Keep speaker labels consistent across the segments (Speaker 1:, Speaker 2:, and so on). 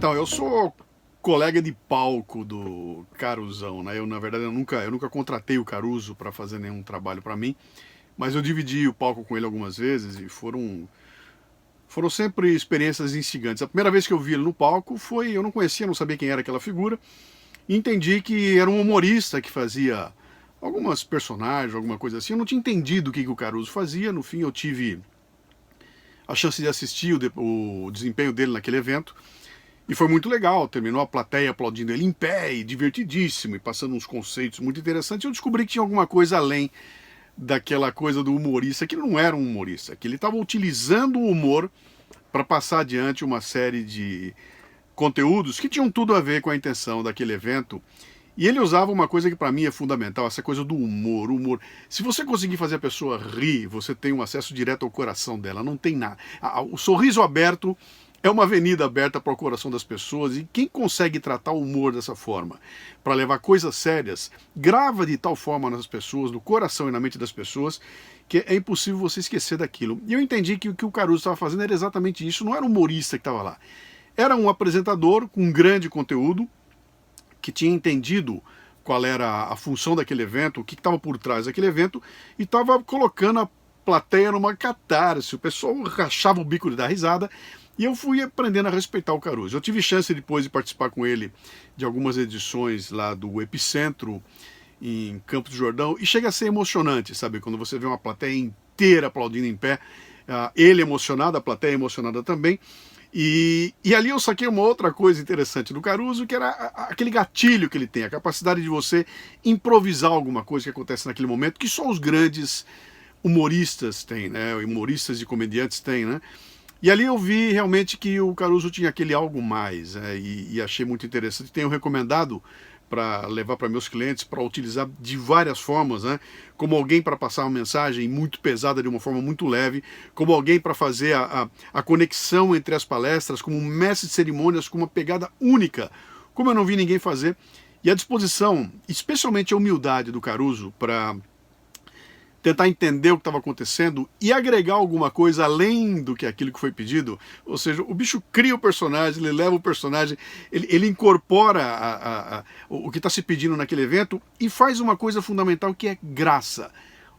Speaker 1: Então, eu sou colega de palco do Caruzão, né? Na verdade, eu nunca contratei o Caruso para fazer nenhum trabalho para mim, mas eu dividi o palco com ele algumas vezes e foram sempre experiências instigantes. A primeira vez que eu vi ele no palco foi, eu não conhecia, não sabia quem era aquela figura, e entendi que era um humorista que fazia algumas personagens, alguma coisa assim. Eu não tinha entendido o que o Caruso fazia. No fim, eu tive a chance de assistir o desempenho dele naquele evento. E foi muito legal, terminou a plateia aplaudindo ele em pé e divertidíssimo, e passando uns conceitos muito interessantes. Eu descobri que tinha alguma coisa além daquela coisa do humorista, que não era um humorista, que ele estava utilizando o humor para passar adiante uma série de conteúdos que tinham tudo a ver com a intenção daquele evento. E ele usava uma coisa que para mim é fundamental, essa coisa do humor. O humor. Se você conseguir fazer a pessoa rir, você tem um acesso direto ao coração dela. Não tem nada. O sorriso aberto é uma avenida aberta para o coração das pessoas, e quem consegue tratar o humor dessa forma, para levar coisas sérias, grava de tal forma nas pessoas, no coração e na mente das pessoas, que é impossível você esquecer daquilo. E eu entendi que o que o Caruso estava fazendo era exatamente isso. Não era um humorista que estava lá. Era um apresentador com um grande conteúdo, que tinha entendido qual era a função daquele evento, o que estava por trás daquele evento, e estava colocando a plateia numa catarse. O pessoal rachava o bico de dar risada, e eu fui aprendendo a respeitar o Caruso. Eu tive chance depois de participar com ele de algumas edições lá do Epicentro, em Campos do Jordão, e chega a ser emocionante, sabe? Quando você vê uma plateia inteira aplaudindo em pé, ele emocionado, a plateia emocionada também. E ali eu saquei uma outra coisa interessante do Caruso, que era aquele gatilho que ele tem, a capacidade de você improvisar alguma coisa que acontece naquele momento, que só os grandes humoristas têm, né? Humoristas e comediantes têm, né? E ali eu vi realmente que o Caruso tinha aquele algo mais, né? E achei muito interessante. Tenho recomendado para levar para meus clientes, para utilizar de várias formas, né? Como alguém para passar uma mensagem muito pesada de uma forma muito leve, como alguém para fazer a conexão entre as palestras, como um mestre de cerimônias com uma pegada única, como eu não vi ninguém fazer. E a disposição, especialmente a humildade do Caruso para tentar entender o que estava acontecendo e agregar alguma coisa além do que aquilo que foi pedido. Ou seja, o bicho cria o personagem, ele leva o personagem, ele incorpora o que está se pedindo naquele evento e faz uma coisa fundamental, que é graça.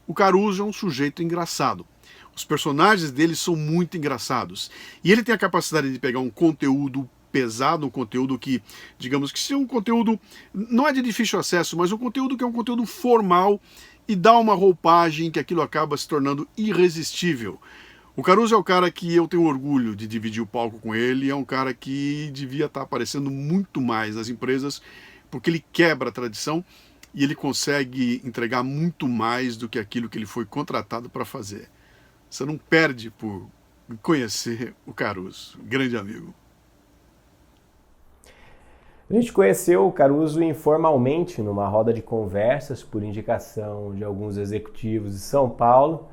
Speaker 1: O Caruso é um sujeito engraçado. Os personagens dele são muito engraçados. E ele tem a capacidade de pegar um conteúdo pesado, um conteúdo que, digamos que se um conteúdo não é de difícil acesso, mas um conteúdo que é um conteúdo formal, e dá uma roupagem que aquilo acaba se tornando irresistível. O Caruso é o cara que eu tenho orgulho de dividir o palco com ele, é um cara que devia estar aparecendo muito mais nas empresas, porque ele quebra a tradição e ele consegue entregar muito mais do que aquilo que ele foi contratado para fazer. Você não perde por conhecer o Caruso, grande amigo.
Speaker 2: A gente conheceu o Caruso informalmente numa roda de conversas por indicação de alguns executivos de São Paulo,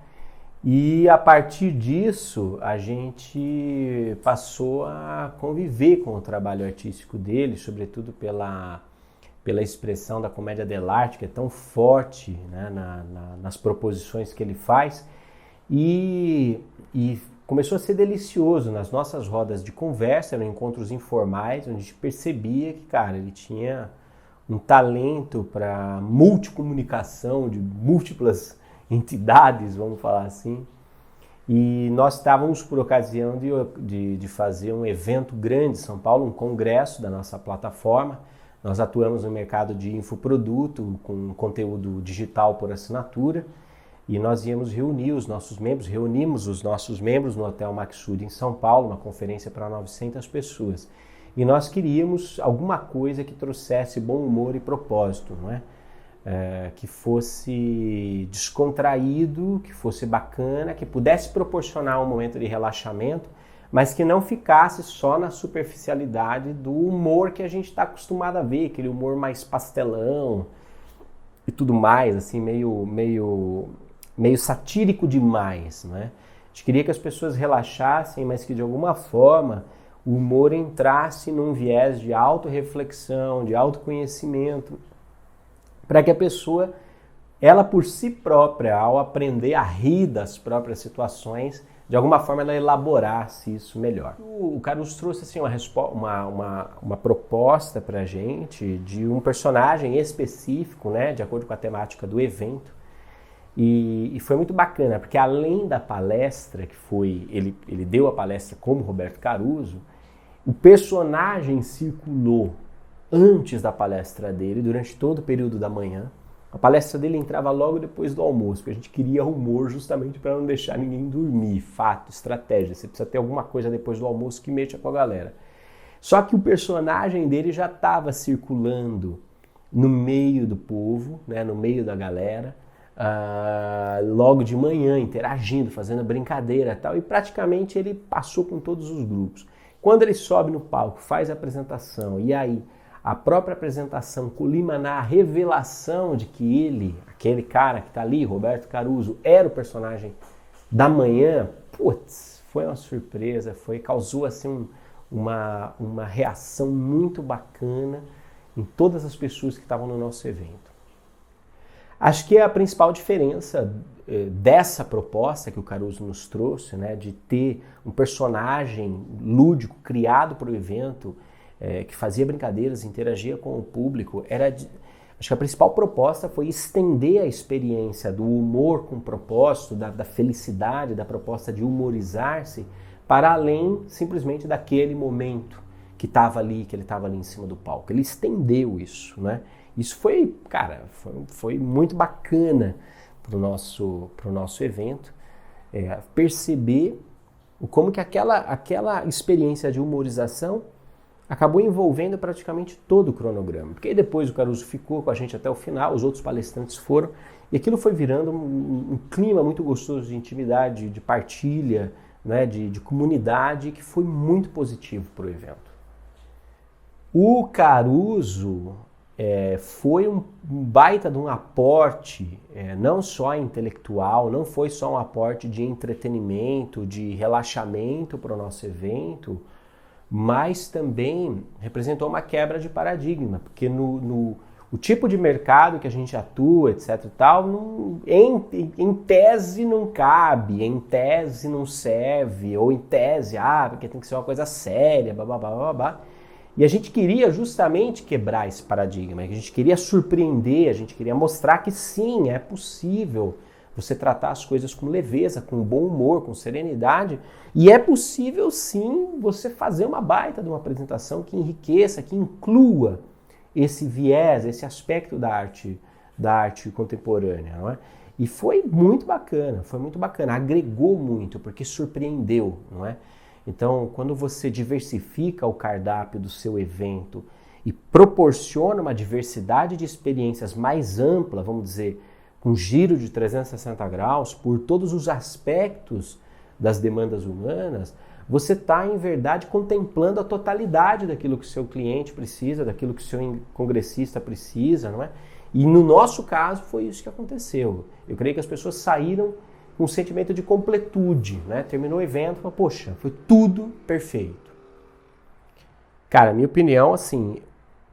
Speaker 2: e a partir disso a gente passou a conviver com o trabalho artístico dele, sobretudo pela expressão da comédia dell'arte, que é tão forte, né, nas proposições que ele faz, e começou a ser delicioso nas nossas rodas de conversa, eram encontros informais, onde a gente percebia que, cara, ele tinha um talento para multicomunicação de múltiplas entidades, vamos falar assim. E nós estávamos por ocasião de fazer um evento grande em São Paulo, um congresso da nossa plataforma. Nós atuamos no mercado de infoproduto, com conteúdo digital por assinatura. E nós íamos reunir os nossos membros, reunimos os nossos membros no Hotel Maxud em São Paulo, uma conferência para 900 pessoas. E nós queríamos alguma coisa que trouxesse bom humor e propósito, não é? Que fosse descontraído, que fosse bacana, que pudesse proporcionar um momento de relaxamento, mas que não ficasse só na superficialidade do humor que a gente está acostumado a ver, aquele humor mais pastelão e tudo mais, assim, meio satírico demais, né? A gente queria que as pessoas relaxassem, mas que de alguma forma o humor entrasse num viés de autorreflexão, de autoconhecimento, para que a pessoa, ela por si própria, ao aprender a rir das próprias situações, de alguma forma ela elaborasse isso melhor. O Caruso trouxe assim, uma proposta pra gente de um personagem específico, né, de acordo com a temática do evento. E foi muito bacana, porque além da palestra, que foi, ele deu a palestra como Roberto Caruso, o personagem circulou antes da palestra dele, durante todo o período da manhã. A palestra dele entrava logo depois do almoço, porque a gente queria humor justamente para não deixar ninguém dormir. Fato, estratégia, você precisa ter alguma coisa depois do almoço que mexa com a galera. Só que o personagem dele já estava circulando no meio do povo, né, no meio da galera, logo de manhã, interagindo, fazendo brincadeira e tal, e praticamente ele passou com todos os grupos. Quando ele sobe no palco, faz a apresentação, e aí a própria apresentação culmina na revelação de que ele, aquele cara que está ali, Roberto Caruso, era o personagem da manhã, putz, foi uma surpresa, causou assim uma reação muito bacana em todas as pessoas que estavam no nosso evento. Acho que a principal diferença dessa proposta que o Caruso nos trouxe, né, de ter um personagem lúdico criado para o evento, que fazia brincadeiras, interagia com o público, acho que a principal proposta foi estender a experiência do humor com propósito, da felicidade, da proposta de humorizar-se, para além simplesmente daquele momento que ele estava ali em cima do palco. Ele estendeu isso, né? Isso foi, cara, foi muito bacana pro nosso evento, perceber como que aquela experiência de humorização acabou envolvendo praticamente todo o cronograma. Porque aí depois o Caruso ficou com a gente até o final, os outros palestrantes foram, e aquilo foi virando um clima muito gostoso de intimidade, de partilha, né, de comunidade, que foi muito positivo para o evento. O Caruso foi um baita de um aporte, não só intelectual, não foi só um aporte de entretenimento, de relaxamento para o nosso evento, mas também representou uma quebra de paradigma, porque o tipo de mercado que a gente atua, etc e tal, em tese não cabe, em tese não serve, ou em tese, porque tem que ser uma coisa séria, babá. E a gente queria justamente quebrar esse paradigma, a gente queria surpreender, a gente queria mostrar que sim, é possível você tratar as coisas com leveza, com bom humor, com serenidade, e é possível sim você fazer uma baita de uma apresentação que enriqueça, que inclua esse viés, esse aspecto da arte contemporânea, não é? E foi muito bacana, agregou muito, porque surpreendeu, não é? Então, quando você diversifica o cardápio do seu evento e proporciona uma diversidade de experiências mais ampla, vamos dizer, com giro de 360 graus, por todos os aspectos das demandas humanas, você está, em verdade, contemplando a totalidade daquilo que o seu cliente precisa, daquilo que o seu congressista precisa, não é? E no nosso caso foi isso que aconteceu. Eu creio que as pessoas saíram com um sentimento de completude, né? Terminou o evento e falou, poxa, foi tudo perfeito. Cara, minha opinião, assim,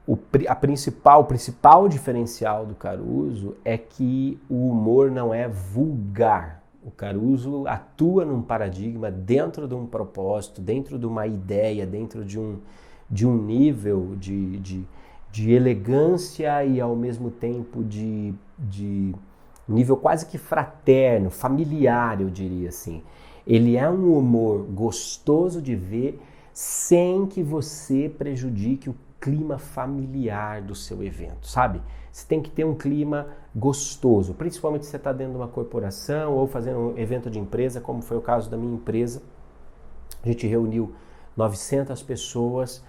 Speaker 2: o principal diferencial do Caruso é que o humor não é vulgar. O Caruso atua num paradigma, dentro de um propósito, dentro de uma ideia, dentro de um nível de elegância e ao mesmo tempo de nível quase que fraterno, familiar, eu diria assim. Ele é um humor gostoso de ver sem que você prejudique o clima familiar do seu evento, sabe? Você tem que ter um clima gostoso, principalmente se você está dentro de uma corporação ou fazendo um evento de empresa, como foi o caso da minha empresa. A gente reuniu 900 pessoas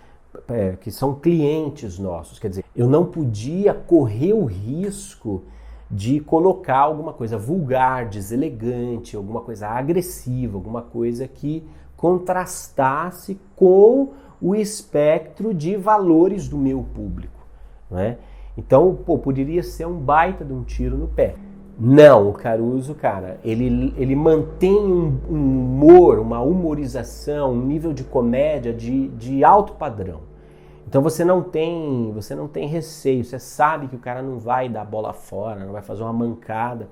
Speaker 2: que são clientes nossos. Quer dizer, eu não podia correr o risco de colocar alguma coisa vulgar, deselegante, alguma coisa agressiva, alguma coisa que contrastasse com o espectro de valores do meu público, né? Então, poderia ser um baita de um tiro no pé. Não, o Caruso, cara, ele mantém um humor, uma humorização, um nível de comédia de alto padrão. Então você não tem receio, você sabe que o cara não vai dar bola fora, não vai fazer uma mancada,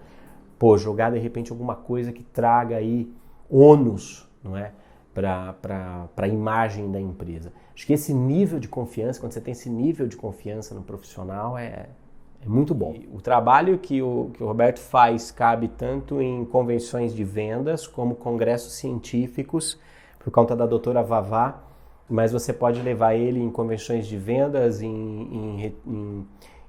Speaker 2: jogar de repente alguma coisa que traga aí ônus, não é? Para a imagem da empresa. Acho que esse nível de confiança, quando você tem esse nível de confiança no profissional, é muito bom. O trabalho que o Roberto faz cabe tanto em convenções de vendas como congressos científicos, por conta da doutora Vavá, mas você pode levar ele em convenções de vendas, em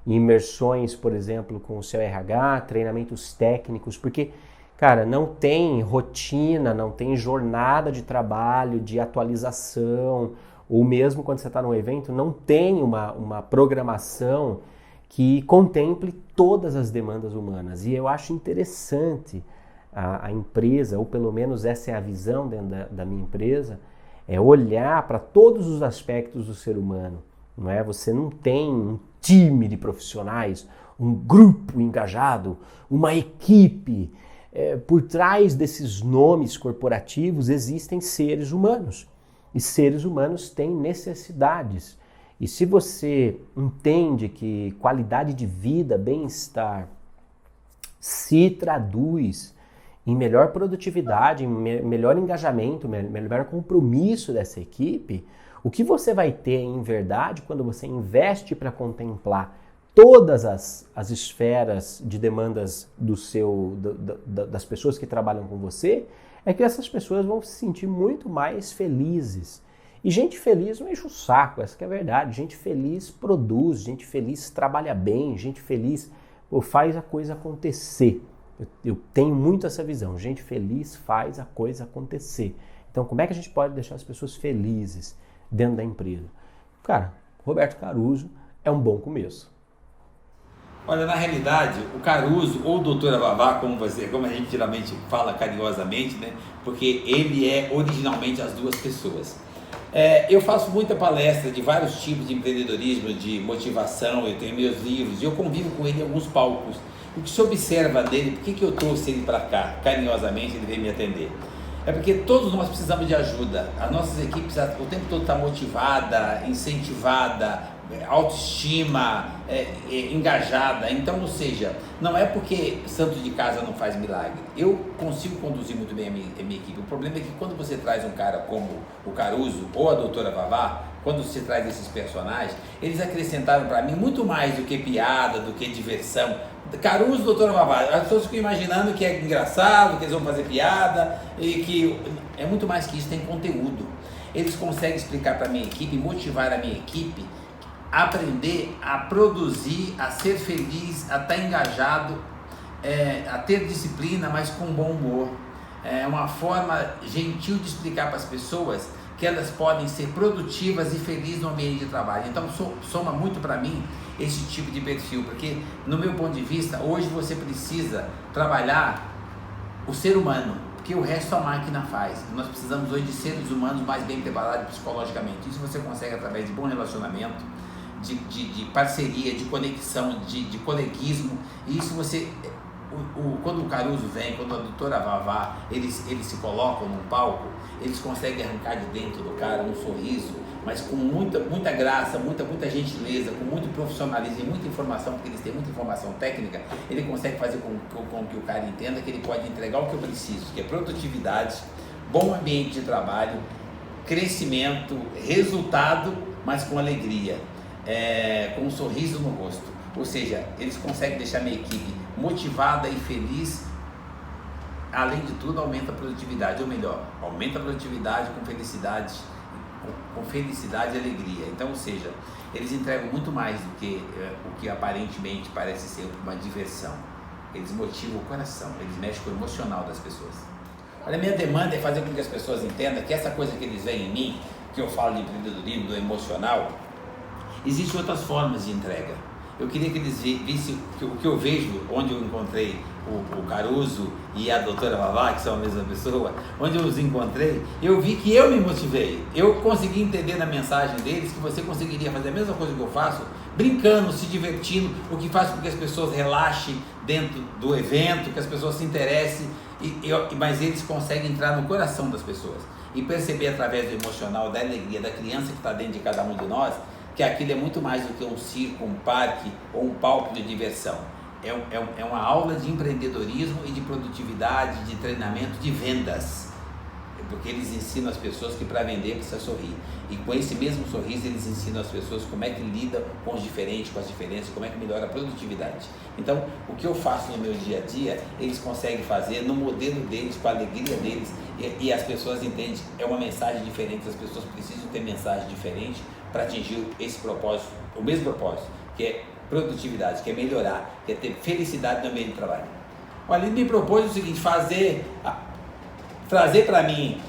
Speaker 2: imersões, por exemplo, com o seu RH, treinamentos técnicos, porque, cara, não tem rotina, não tem jornada de trabalho, de atualização, ou mesmo quando você está num evento, não tem uma programação que contemple todas as demandas humanas. E eu acho interessante a empresa, ou pelo menos essa é a visão dentro da minha empresa, é olhar para todos os aspectos do ser humano. Não é? Você não tem um time de profissionais, um grupo engajado, uma equipe. Por trás desses nomes corporativos existem seres humanos. E seres humanos têm necessidades. E se você entende que qualidade de vida, bem-estar, se traduz em melhor produtividade, em melhor engajamento, melhor compromisso dessa equipe, o que você vai ter em verdade quando você investe para contemplar todas as esferas de demandas das pessoas que trabalham com você, é que essas pessoas vão se sentir muito mais felizes. E gente feliz não enche o saco, essa que é a verdade. Gente feliz produz, gente feliz trabalha bem, gente feliz faz a coisa acontecer. Eu tenho muito essa visão. Gente feliz faz a coisa acontecer. Então, como é que a gente pode deixar as pessoas felizes dentro da empresa? Cara, Roberto Caruso é um bom começo.
Speaker 3: Olha, na realidade, o Caruso ou doutora Vavá, como a gente geralmente fala carinhosamente, né? Porque ele é originalmente as duas pessoas. Eu faço muita palestra de vários tipos de empreendedorismo, de motivação, eu tenho meus livros e eu convivo com ele em alguns palcos. O que se observa dele, por que eu trouxe ele para cá? Carinhosamente ele veio me atender. É porque todos nós precisamos de ajuda. As nossas equipes o tempo todo estão motivada, incentivada, autoestima, engajada. Então, ou seja, não é porque santo de casa não faz milagre. Eu consigo conduzir muito bem a minha equipe. O problema é que quando você traz um cara como o Caruso ou a doutora Vavá, quando você traz esses personagens, eles acrescentaram para mim muito mais do que piada, do que diversão. Caruso, doutora Vavá, as pessoas ficam imaginando que é engraçado, que eles vão fazer piada, e que é muito mais que isso, tem conteúdo. Eles conseguem explicar para a minha equipe, motivar a minha equipe, a aprender a produzir, a ser feliz, a estar engajado, a ter disciplina, mas com bom humor. É uma forma gentil de explicar para as pessoas que elas podem ser produtivas e felizes no ambiente de trabalho. Então soma muito para mim esse tipo de perfil, porque no meu ponto de vista, hoje você precisa trabalhar o ser humano, porque o resto a máquina faz. Nós precisamos hoje de seres humanos mais bem preparados psicologicamente. Isso você consegue através de bom relacionamento, de parceria, de conexão, de coleguismo. E isso você... quando o Caruso vem, quando a doutora Vavá, eles se colocam num palco, eles conseguem arrancar de dentro do cara um sorriso, mas com muita graça, muita gentileza, com muito profissionalismo e muita informação, porque eles têm muita informação técnica. Ele consegue fazer com que o cara entenda que ele pode entregar o que eu preciso, que é produtividade, bom ambiente de trabalho, crescimento, resultado, mas com alegria, com um sorriso no rosto. Ou seja, eles conseguem deixar minha equipe motivada e feliz. Além de tudo, aumenta a produtividade, ou melhor, aumenta a produtividade com felicidade e alegria. Então, ou seja, eles entregam muito mais do que o que aparentemente parece ser uma diversão. Eles motivam o coração, eles mexem com o emocional das pessoas. Olha, a minha demanda é fazer com que as pessoas entendam que essa coisa que eles veem em mim, que eu falo de empreendedorismo, do emocional, existem outras formas de entrega. Eu queria que eles vissem o que eu vejo, onde eu encontrei o Caruso e a doutora Vavá, que são a mesma pessoa, onde eu os encontrei, eu vi que eu me motivei. Eu consegui entender na mensagem deles que você conseguiria fazer a mesma coisa que eu faço, brincando, se divertindo, o que faz com que as pessoas relaxem dentro do evento, que as pessoas se interessem, mas eles conseguem entrar no coração das pessoas e perceber através do emocional, da alegria, da criança que está dentro de cada um de nós, que aquilo é muito mais do que um circo, um parque ou um palco de diversão. É uma aula de empreendedorismo e de produtividade, de treinamento, de vendas. porque eles ensinam as pessoas que para vender precisa sorrir. E com esse mesmo sorriso eles ensinam as pessoas como é que lida com os diferentes, com as diferenças, como é que melhora a produtividade. Então, o que eu faço no meu dia a dia, eles conseguem fazer no modelo deles, com a alegria deles, e as pessoas entendem, é uma mensagem diferente, as pessoas precisam ter mensagem diferente para atingir esse propósito, o mesmo propósito, que é produtividade, que é melhorar, que é ter felicidade no ambiente de trabalho. Olha, ele me propôs o seguinte, trazer para mim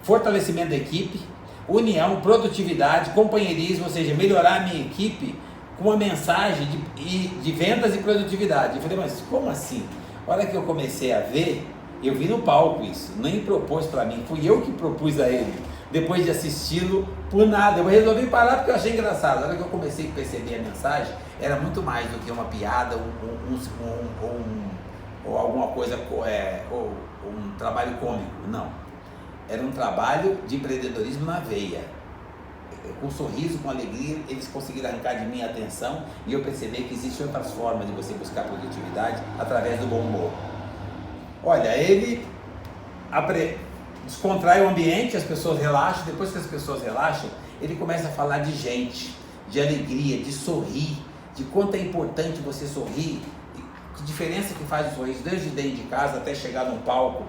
Speaker 3: fortalecimento da equipe, união, produtividade, companheirismo, ou seja, melhorar a minha equipe com uma mensagem de vendas e produtividade. Eu falei, mas como assim? A hora que eu comecei a ver, eu vi no palco isso, nem propôs para mim, fui eu que propus a ele, depois de assisti-lo por nada. Eu resolvi parar porque eu achei engraçado. A hora que eu comecei a perceber a mensagem, era muito mais do que uma piada ou alguma coisa, ou um trabalho cômico, não. Era um trabalho de empreendedorismo na veia. Com sorriso, com alegria, eles conseguiram arrancar de mim a atenção e eu percebi que existem outras formas de você buscar produtividade através do bom humor. Olha, ele descontrai o ambiente, as pessoas relaxam, depois que as pessoas relaxam, ele começa a falar de gente, de alegria, de sorrir, de quanto é importante você sorrir, que diferença que faz o sorriso, desde dentro de casa até chegar num palco,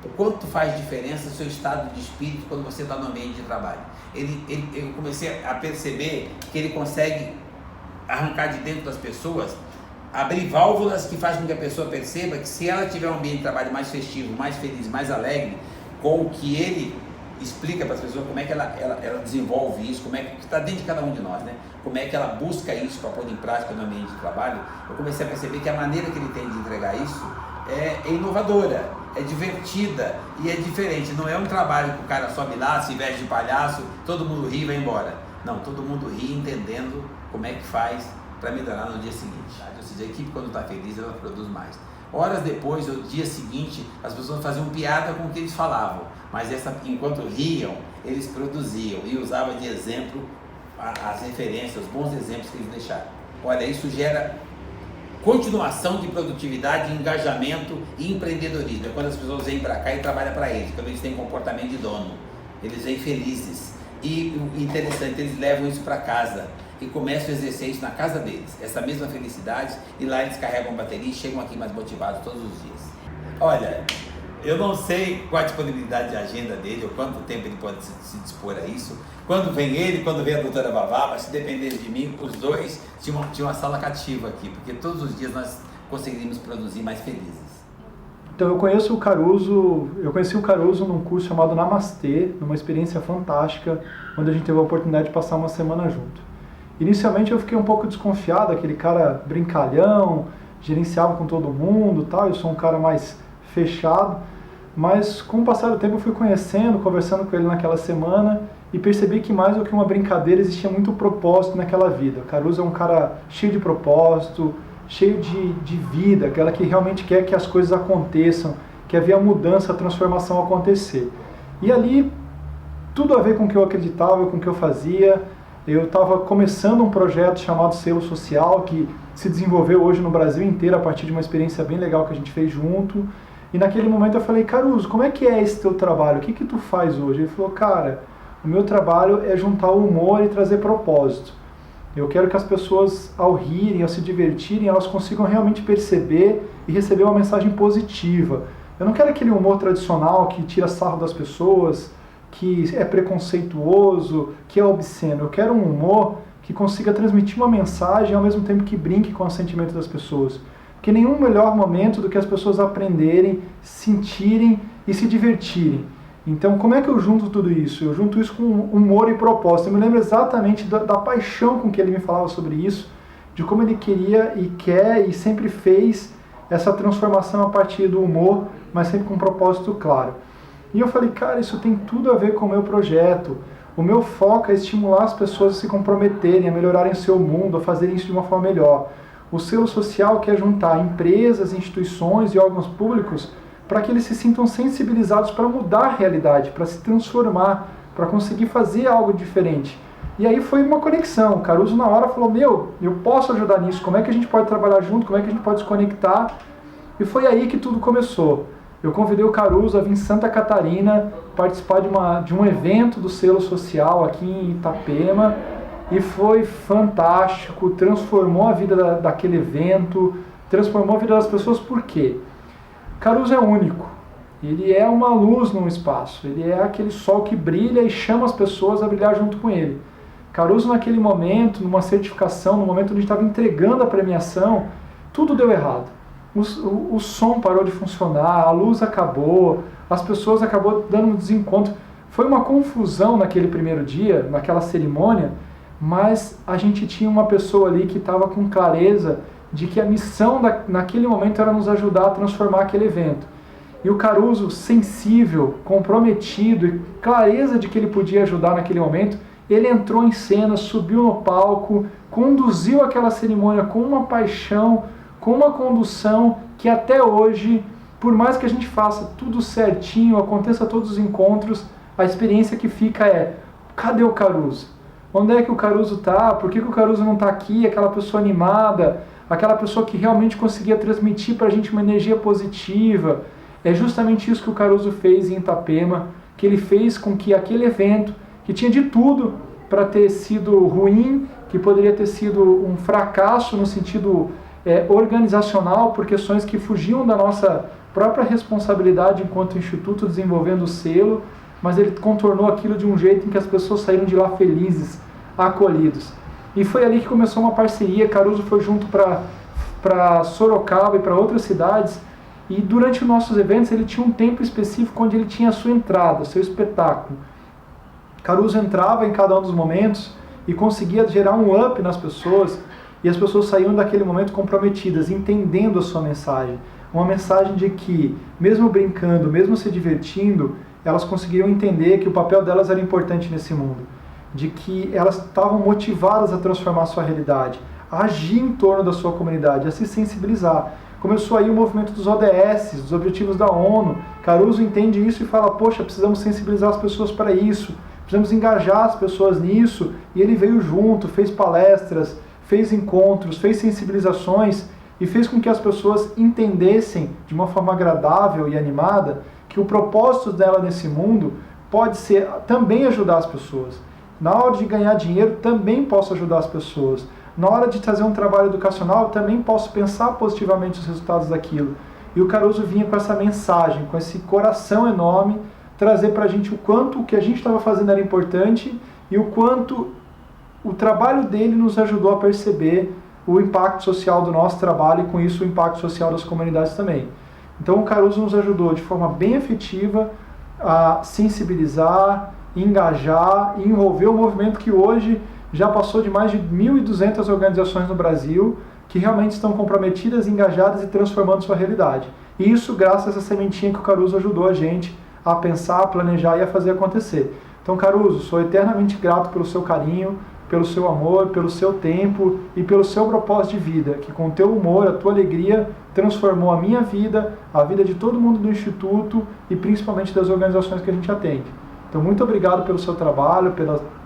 Speaker 3: o quanto faz diferença o seu estado de espírito quando você está no ambiente de trabalho. Eu comecei a perceber que ele consegue arrancar de dentro das pessoas, abrir válvulas que fazem com que a pessoa perceba que se ela tiver um ambiente de trabalho mais festivo, mais feliz, mais alegre, com o que ele explica para as pessoas, como é que ela desenvolve isso, como é que está dentro de cada um de nós, né? Como é que ela busca isso para pôr em prática no ambiente de trabalho. Eu comecei a perceber que a maneira que ele tem de entregar isso é inovadora, é divertida e é diferente. Não é um trabalho que o cara sobe lá, se veste de palhaço, todo mundo ri e vai embora. Não, todo mundo ri entendendo como é que faz para melhorar no dia seguinte. Ou seja, a equipe quando está feliz, ela produz mais. Horas depois, no dia seguinte, as pessoas faziam piada com o que eles falavam, mas enquanto riam, eles produziam e usavam de exemplo as referências, os bons exemplos que eles deixaram. Olha, isso gera continuação de produtividade, engajamento e empreendedorismo. É quando as pessoas vêm para cá e trabalham para eles, quando eles têm comportamento de dono, eles vêm felizes. E interessante, eles levam isso para casa e começam a exercer isso na casa deles, essa mesma felicidade, e lá eles carregam bateria e chegam aqui mais motivados todos os dias. Olha, eu não sei qual a disponibilidade de agenda dele, ou quanto tempo ele pode se dispor a isso, quando vem ele, quando vem a doutora Vavá, mas se dependesse de mim, os dois tinham uma sala cativa aqui, porque todos os dias nós conseguiríamos produzir mais felizes.
Speaker 4: Então eu conheci o Caruso num curso chamado Namastê, numa experiência fantástica, onde a gente teve a oportunidade de passar uma semana junto. Inicialmente eu fiquei um pouco desconfiado, aquele cara brincalhão, gerenciava com todo mundo, tal. Eu sou um cara mais fechado, mas com o passar do tempo eu fui conhecendo, conversando com ele naquela semana e percebi que mais do que uma brincadeira existia muito propósito naquela vida. O Caruso é um cara cheio de propósito, cheio de vida, aquela que realmente quer que as coisas aconteçam, quer ver a mudança, a transformação acontecer. E ali, tudo a ver com o que eu acreditava, com o que eu fazia. Eu estava começando um projeto chamado Selo Social, que se desenvolveu hoje no Brasil inteiro a partir de uma experiência bem legal que a gente fez junto. E naquele momento eu falei, Caruso, como é que é esse teu trabalho? O que tu faz hoje? Ele falou, cara, o meu trabalho é juntar o humor e trazer propósito. Eu quero que as pessoas, ao rirem, ao se divertirem, elas consigam realmente perceber e receber uma mensagem positiva. Eu não quero aquele humor tradicional que tira sarro das pessoas, que é preconceituoso, que é obsceno. Eu quero um humor que consiga transmitir uma mensagem ao mesmo tempo que brinque com os sentimentos das pessoas. Porque nenhum melhor momento do que as pessoas aprenderem, sentirem e se divertirem. Então, como é que eu junto tudo isso? Eu junto isso com humor e propósito. Eu me lembro exatamente da paixão com que ele me falava sobre isso, de como ele queria e quer e sempre fez essa transformação a partir do humor, mas sempre com um propósito claro. E eu falei, cara, isso tem tudo a ver com o meu projeto. O meu foco é estimular as pessoas a se comprometerem, a melhorarem o seu mundo, a fazerem isso de uma forma melhor. O selo social quer juntar empresas, instituições e órgãos públicos para que eles se sintam sensibilizados para mudar a realidade, para se transformar, para conseguir fazer algo diferente. E aí foi uma conexão. O Caruso na hora falou, eu posso ajudar nisso, como é que a gente pode trabalhar junto, como é que a gente pode se conectar? E foi aí que tudo começou. eu convidei o Caruso a vir em Santa Catarina participar de um evento do Selo Social aqui em Itapema, e foi fantástico, transformou a vida daquele evento, transformou a vida das pessoas. Por quê? Caruso é único, ele é uma luz no espaço, ele é aquele sol que brilha e chama as pessoas a brilhar junto com ele. Caruso, naquele momento, numa certificação, no momento onde estava entregando a premiação, tudo deu errado. O som parou de funcionar, a luz acabou, as pessoas acabou dando um desencontro. Foi uma confusão naquele primeiro dia, naquela cerimônia, mas a gente tinha uma pessoa ali que estava com clareza de que a missão naquele momento era nos ajudar a transformar aquele evento. E o Caruso, sensível, comprometido e clareza de que ele podia ajudar naquele momento, ele entrou em cena, subiu no palco, conduziu aquela cerimônia com uma paixão, com uma condução que até hoje, por mais que a gente faça tudo certinho, aconteça todos os encontros, a experiência que fica é: cadê o Caruso? Onde é que o Caruso está? Por que o Caruso não está aqui? Aquela pessoa animada, aquela pessoa que realmente conseguia transmitir para a gente uma energia positiva. É justamente isso que o Caruso fez em Itapema, que ele fez com que aquele evento, que tinha de tudo para ter sido ruim, que poderia ter sido um fracasso no sentido organizacional, por questões que fugiam da nossa própria responsabilidade enquanto instituto desenvolvendo o selo, mas ele contornou aquilo de um jeito em que as pessoas saíram de lá felizes, acolhidos. E foi ali que começou uma parceria. Caruso foi junto para Sorocaba e para outras cidades, e durante os nossos eventos ele tinha um tempo específico onde ele tinha a sua entrada, seu espetáculo. Caruso entrava em cada um dos momentos e conseguia gerar um up nas pessoas, e as pessoas saíam daquele momento comprometidas, entendendo a sua mensagem. Uma mensagem de que, mesmo brincando, mesmo se divertindo, elas conseguiram entender que o papel delas era importante nesse mundo, de que elas estavam motivadas a transformar a sua realidade, a agir em torno da sua comunidade, a se sensibilizar. Começou aí o movimento dos ODS, dos Objetivos da ONU. Caruso entende isso e fala: poxa, precisamos sensibilizar as pessoas para isso, precisamos engajar as pessoas nisso. E ele veio junto, fez palestras, fez encontros, fez sensibilizações e fez com que as pessoas entendessem de uma forma agradável e animada que o propósito dela nesse mundo pode ser também ajudar as pessoas. Na hora de ganhar dinheiro, também posso ajudar as pessoas. Na hora de trazer um trabalho educacional, também posso pensar positivamente os resultados daquilo. E o Caruso vinha com essa mensagem, com esse coração enorme, trazer para a gente o quanto o que a gente estava fazendo era importante e o quanto o trabalho dele nos ajudou a perceber o impacto social do nosso trabalho e, com isso, o impacto social das comunidades também. Então, o Caruso nos ajudou de forma bem efetiva a sensibilizar, engajar e envolver o movimento que hoje já passou de mais de 1.200 organizações no Brasil que realmente estão comprometidas, engajadas e transformando sua realidade. E isso graças a essa sementinha que o Caruso ajudou a gente a pensar, a planejar e a fazer acontecer. Então, Caruso, sou eternamente grato pelo seu carinho, pelo seu amor, pelo seu tempo e pelo seu propósito de vida, que com o teu humor, a tua alegria, transformou a minha vida, a vida de todo mundo do Instituto e principalmente das organizações que a gente atende. Então, muito obrigado pelo seu trabalho,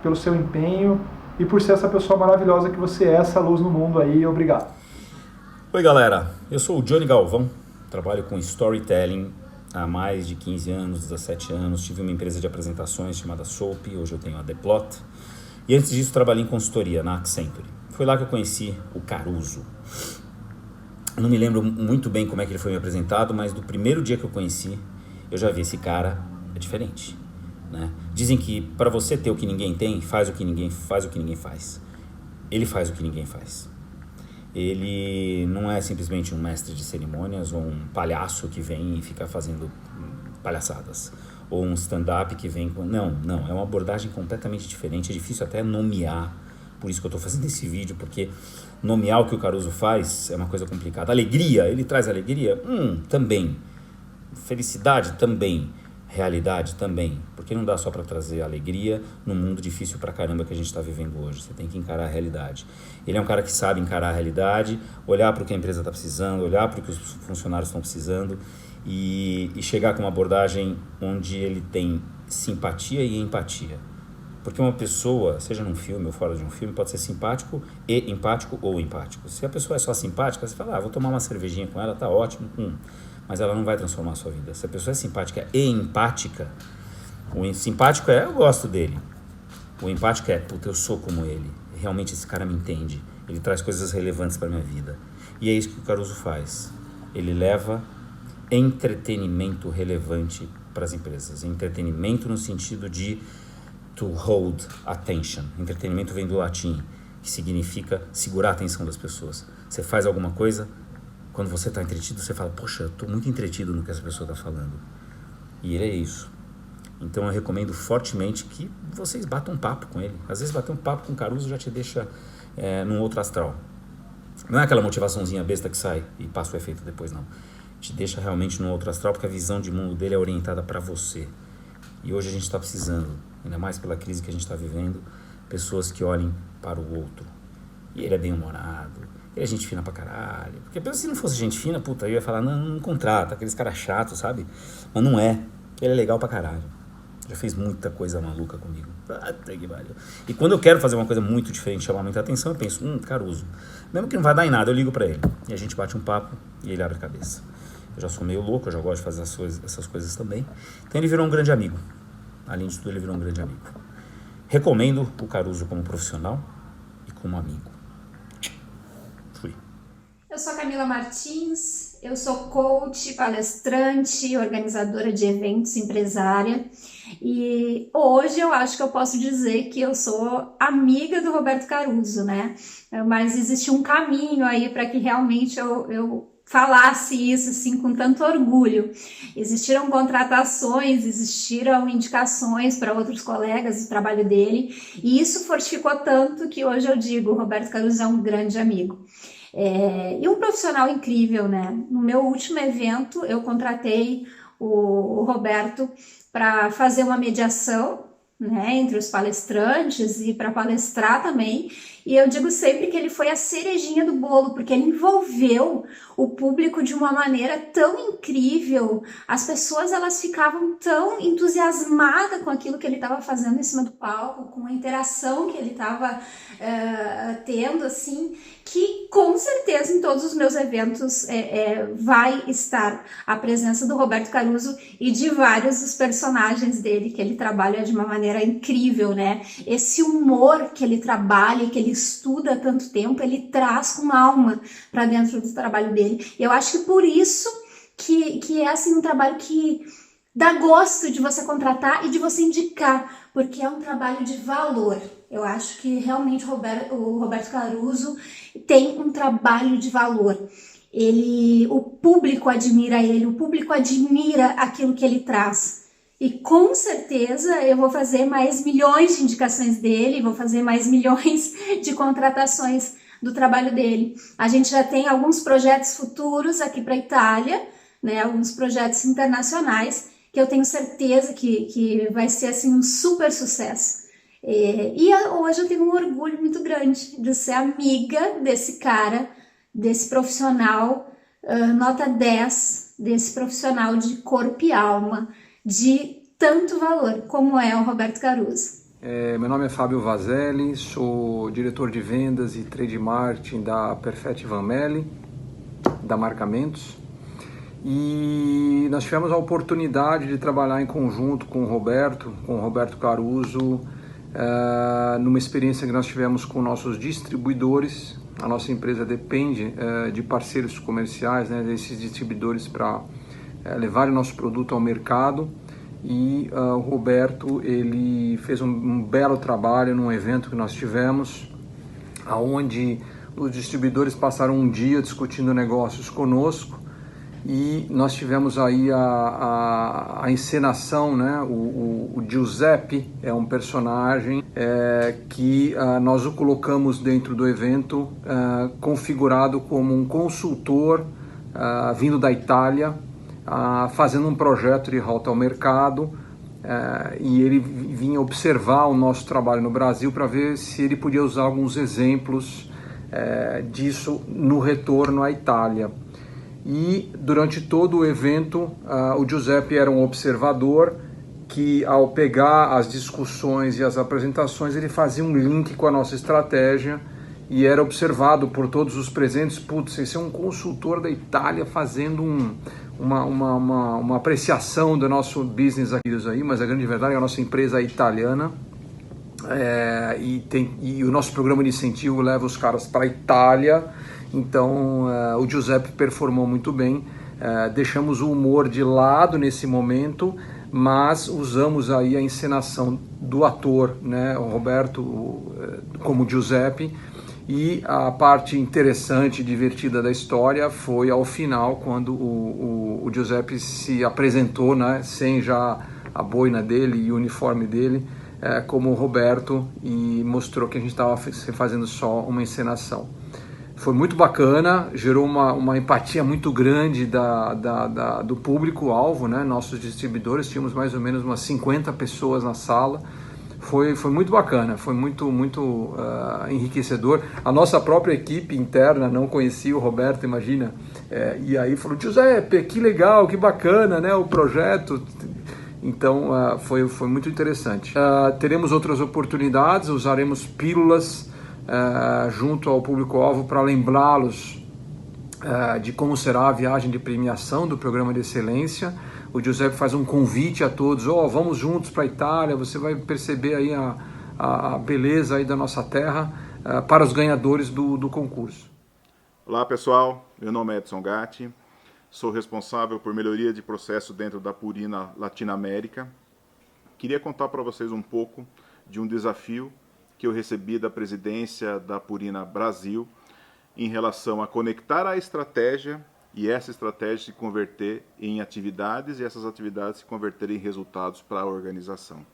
Speaker 4: pelo seu empenho e por ser essa pessoa maravilhosa que você é, essa luz no mundo aí. Obrigado.
Speaker 5: Oi, galera. Eu sou o Johnny Galvão, trabalho com storytelling há mais de 15 anos, 17 anos. Tive uma empresa de apresentações chamada Soap, hoje eu tenho a The Plot. E antes disso, trabalhei em consultoria na Accenture. Foi lá que eu conheci o Caruso. Eu não me lembro muito bem como é que ele foi me apresentado, mas do primeiro dia que eu conheci, eu já vi esse cara é diferente, né? Dizem que para você ter o que ninguém tem, faz o que ninguém faz. Ele faz o que ninguém faz. Ele não é simplesmente um mestre de cerimônias ou um palhaço que vem e fica fazendo palhaçadas. Ou um stand-up que vem com... Não, é uma abordagem completamente diferente. É difícil até nomear, por isso que eu estou fazendo esse vídeo, porque nomear o que o Caruso faz é uma coisa complicada. Alegria, ele traz alegria? Também. Felicidade? Também. Realidade? Também. Porque não dá só para trazer alegria num mundo difícil pra caramba que a gente está vivendo hoje. Você tem que encarar a realidade. Ele é um cara que sabe encarar a realidade, olhar para o que a empresa está precisando, olhar para o que os funcionários estão precisando e chegar com uma abordagem onde ele tem simpatia e empatia. Porque uma pessoa, seja num filme ou fora de um filme, pode ser simpático e empático ou empático. Se a pessoa é só simpática, você fala, vou tomar uma cervejinha com ela, tá ótimo. mas ela não vai transformar a sua vida. Se a pessoa é simpática e empática, o simpático eu gosto dele. O empático puta, eu sou como ele. Realmente esse cara me entende. Ele traz coisas relevantes para minha vida. E é isso que o Caruso faz. Ele leva entretenimento relevante para as empresas. Entretenimento no sentido de to hold attention. Entretenimento vem do latim, que significa segurar a atenção das pessoas. Você faz alguma coisa, quando você está entretido, você fala, poxa, eu estou muito entretido no que essa pessoa está falando. E ele é isso. Então eu recomendo fortemente que vocês batam um papo com ele. Às vezes bater um papo com o Caruso já te deixa num outro astral. Não é aquela motivaçãozinha besta que sai e passa o efeito depois, não. Te deixa realmente num outro astral, porque a visão de mundo dele é orientada para você. E hoje a gente está precisando, ainda mais pela crise que a gente está vivendo, pessoas que olhem para o outro. E ele é bem-humorado, ele é gente fina pra caralho. Porque se não fosse gente fina, puta, eu ia falar, não contrata, aqueles caras chatos, sabe? Mas não é. Ele é legal pra caralho. Já fez muita coisa maluca comigo. E quando eu quero fazer uma coisa muito diferente, chamar muita atenção, eu penso, Caruso. Mesmo que não vai dar em nada, eu ligo pra ele. E a gente bate um papo e ele abre a cabeça. Eu já sou meio louco, eu já gosto de fazer essas coisas também. Então ele virou um grande amigo. Além de tudo, ele virou um grande amigo. Recomendo o Caruso como profissional e como amigo. Fui.
Speaker 6: Eu sou a Camila Martins, eu sou coach, palestrante, organizadora de eventos, empresária. E hoje eu acho que eu posso dizer que eu sou amiga do Roberto Caruso, né? Mas existe um caminho aí para que realmente eu falasse isso assim com tanto orgulho. Existiram contratações, existiram indicações para outros colegas do trabalho dele, e isso fortificou tanto que hoje eu digo, o Roberto Caruso é um grande amigo. E um profissional incrível, né? No meu último evento, eu contratei o Roberto para fazer uma mediação, né, entre os palestrantes e para palestrar também. E eu digo sempre que ele foi a cerejinha do bolo, porque ele envolveu o público de uma maneira tão incrível. As pessoas, elas ficavam tão entusiasmadas com aquilo que ele estava fazendo em cima do palco, com a interação que ele estava tendo, assim, que com certeza em todos os meus eventos vai estar a presença do Roberto Caruso e de vários dos personagens dele, que ele trabalha de uma maneira incrível, né? Esse humor que ele trabalha, que ele estuda há tanto tempo, ele traz com alma para dentro do trabalho dele. Eu acho que por isso que é assim um trabalho que dá gosto de você contratar e de você indicar, porque é um trabalho de valor. Eu acho que realmente o Roberto Caruso tem um trabalho de valor. O público admira ele, o público admira aquilo que ele traz. E com certeza eu vou fazer mais milhões de indicações dele, vou fazer mais milhões de contratações do trabalho dele. A gente já tem alguns projetos futuros aqui para a Itália, né, alguns projetos internacionais, que eu tenho certeza que vai ser assim, um super sucesso. E hoje eu tenho um orgulho muito grande de ser amiga desse cara, desse profissional nota 10, desse profissional de corpo e alma, de tanto valor como é o Roberto Caruso.
Speaker 7: Meu nome é Fábio Vazelli, sou diretor de vendas e trade marketing da Perfetti Van Melle, da Marcamentos. E nós tivemos a oportunidade de trabalhar em conjunto com o Roberto Caruso, numa experiência que nós tivemos com nossos distribuidores. A nossa empresa depende de parceiros comerciais, né, desses distribuidores para levar o nosso produto ao mercado. E o Roberto, ele fez um belo trabalho num evento que nós tivemos, onde os distribuidores passaram um dia discutindo negócios conosco. E nós tivemos aí a encenação, né? O Giuseppe é um personagem que nós o colocamos dentro do evento, configurado como um consultor vindo da Itália, fazendo um projeto de volta ao mercado, e ele vinha observar o nosso trabalho no Brasil para ver se ele podia usar alguns exemplos disso no retorno à Itália. E durante todo o evento, o Giuseppe era um observador que, ao pegar as discussões e as apresentações, ele fazia um link com a nossa estratégia e era observado por todos os presentes, putz, esse é um consultor da Itália fazendo uma apreciação do nosso business aqui, mas a grande verdade é que a nossa empresa é italiana, e o nosso programa de incentivo leva os caras para a Itália, então o Giuseppe performou muito bem, deixamos o humor de lado nesse momento, mas usamos aí a encenação do ator, né, o Roberto como Giuseppe, e a parte interessante e divertida da história foi ao final, quando o Giuseppe se apresentou, né, sem já a boina dele e o uniforme dele, como Roberto, e mostrou que a gente estava fazendo só uma encenação. Foi muito bacana, gerou uma empatia muito grande do público-alvo, né? Nossos distribuidores, tínhamos mais ou menos umas 50 pessoas na sala. Foi muito bacana, foi muito enriquecedor. A nossa própria equipe interna não conhecia o Roberto, imagina, e aí falou: Giuseppe, que legal, que bacana, né, o projeto. Então foi muito interessante. Teremos outras oportunidades, usaremos pílulas junto ao público-alvo para lembrá-los de como será a viagem de premiação do programa de excelência. O Giuseppe faz um convite a todos: vamos juntos para a Itália, você vai perceber aí a beleza aí da nossa terra, para os ganhadores do concurso.
Speaker 8: Olá pessoal, meu nome é Edson Gatti, sou responsável por melhoria de processo dentro da Purina Latinoamérica. Queria contar para vocês um pouco de um desafio que eu recebi da presidência da Purina Brasil em relação a conectar a estratégia e essa estratégia se converter em atividades e essas atividades se converterem em resultados para a organização.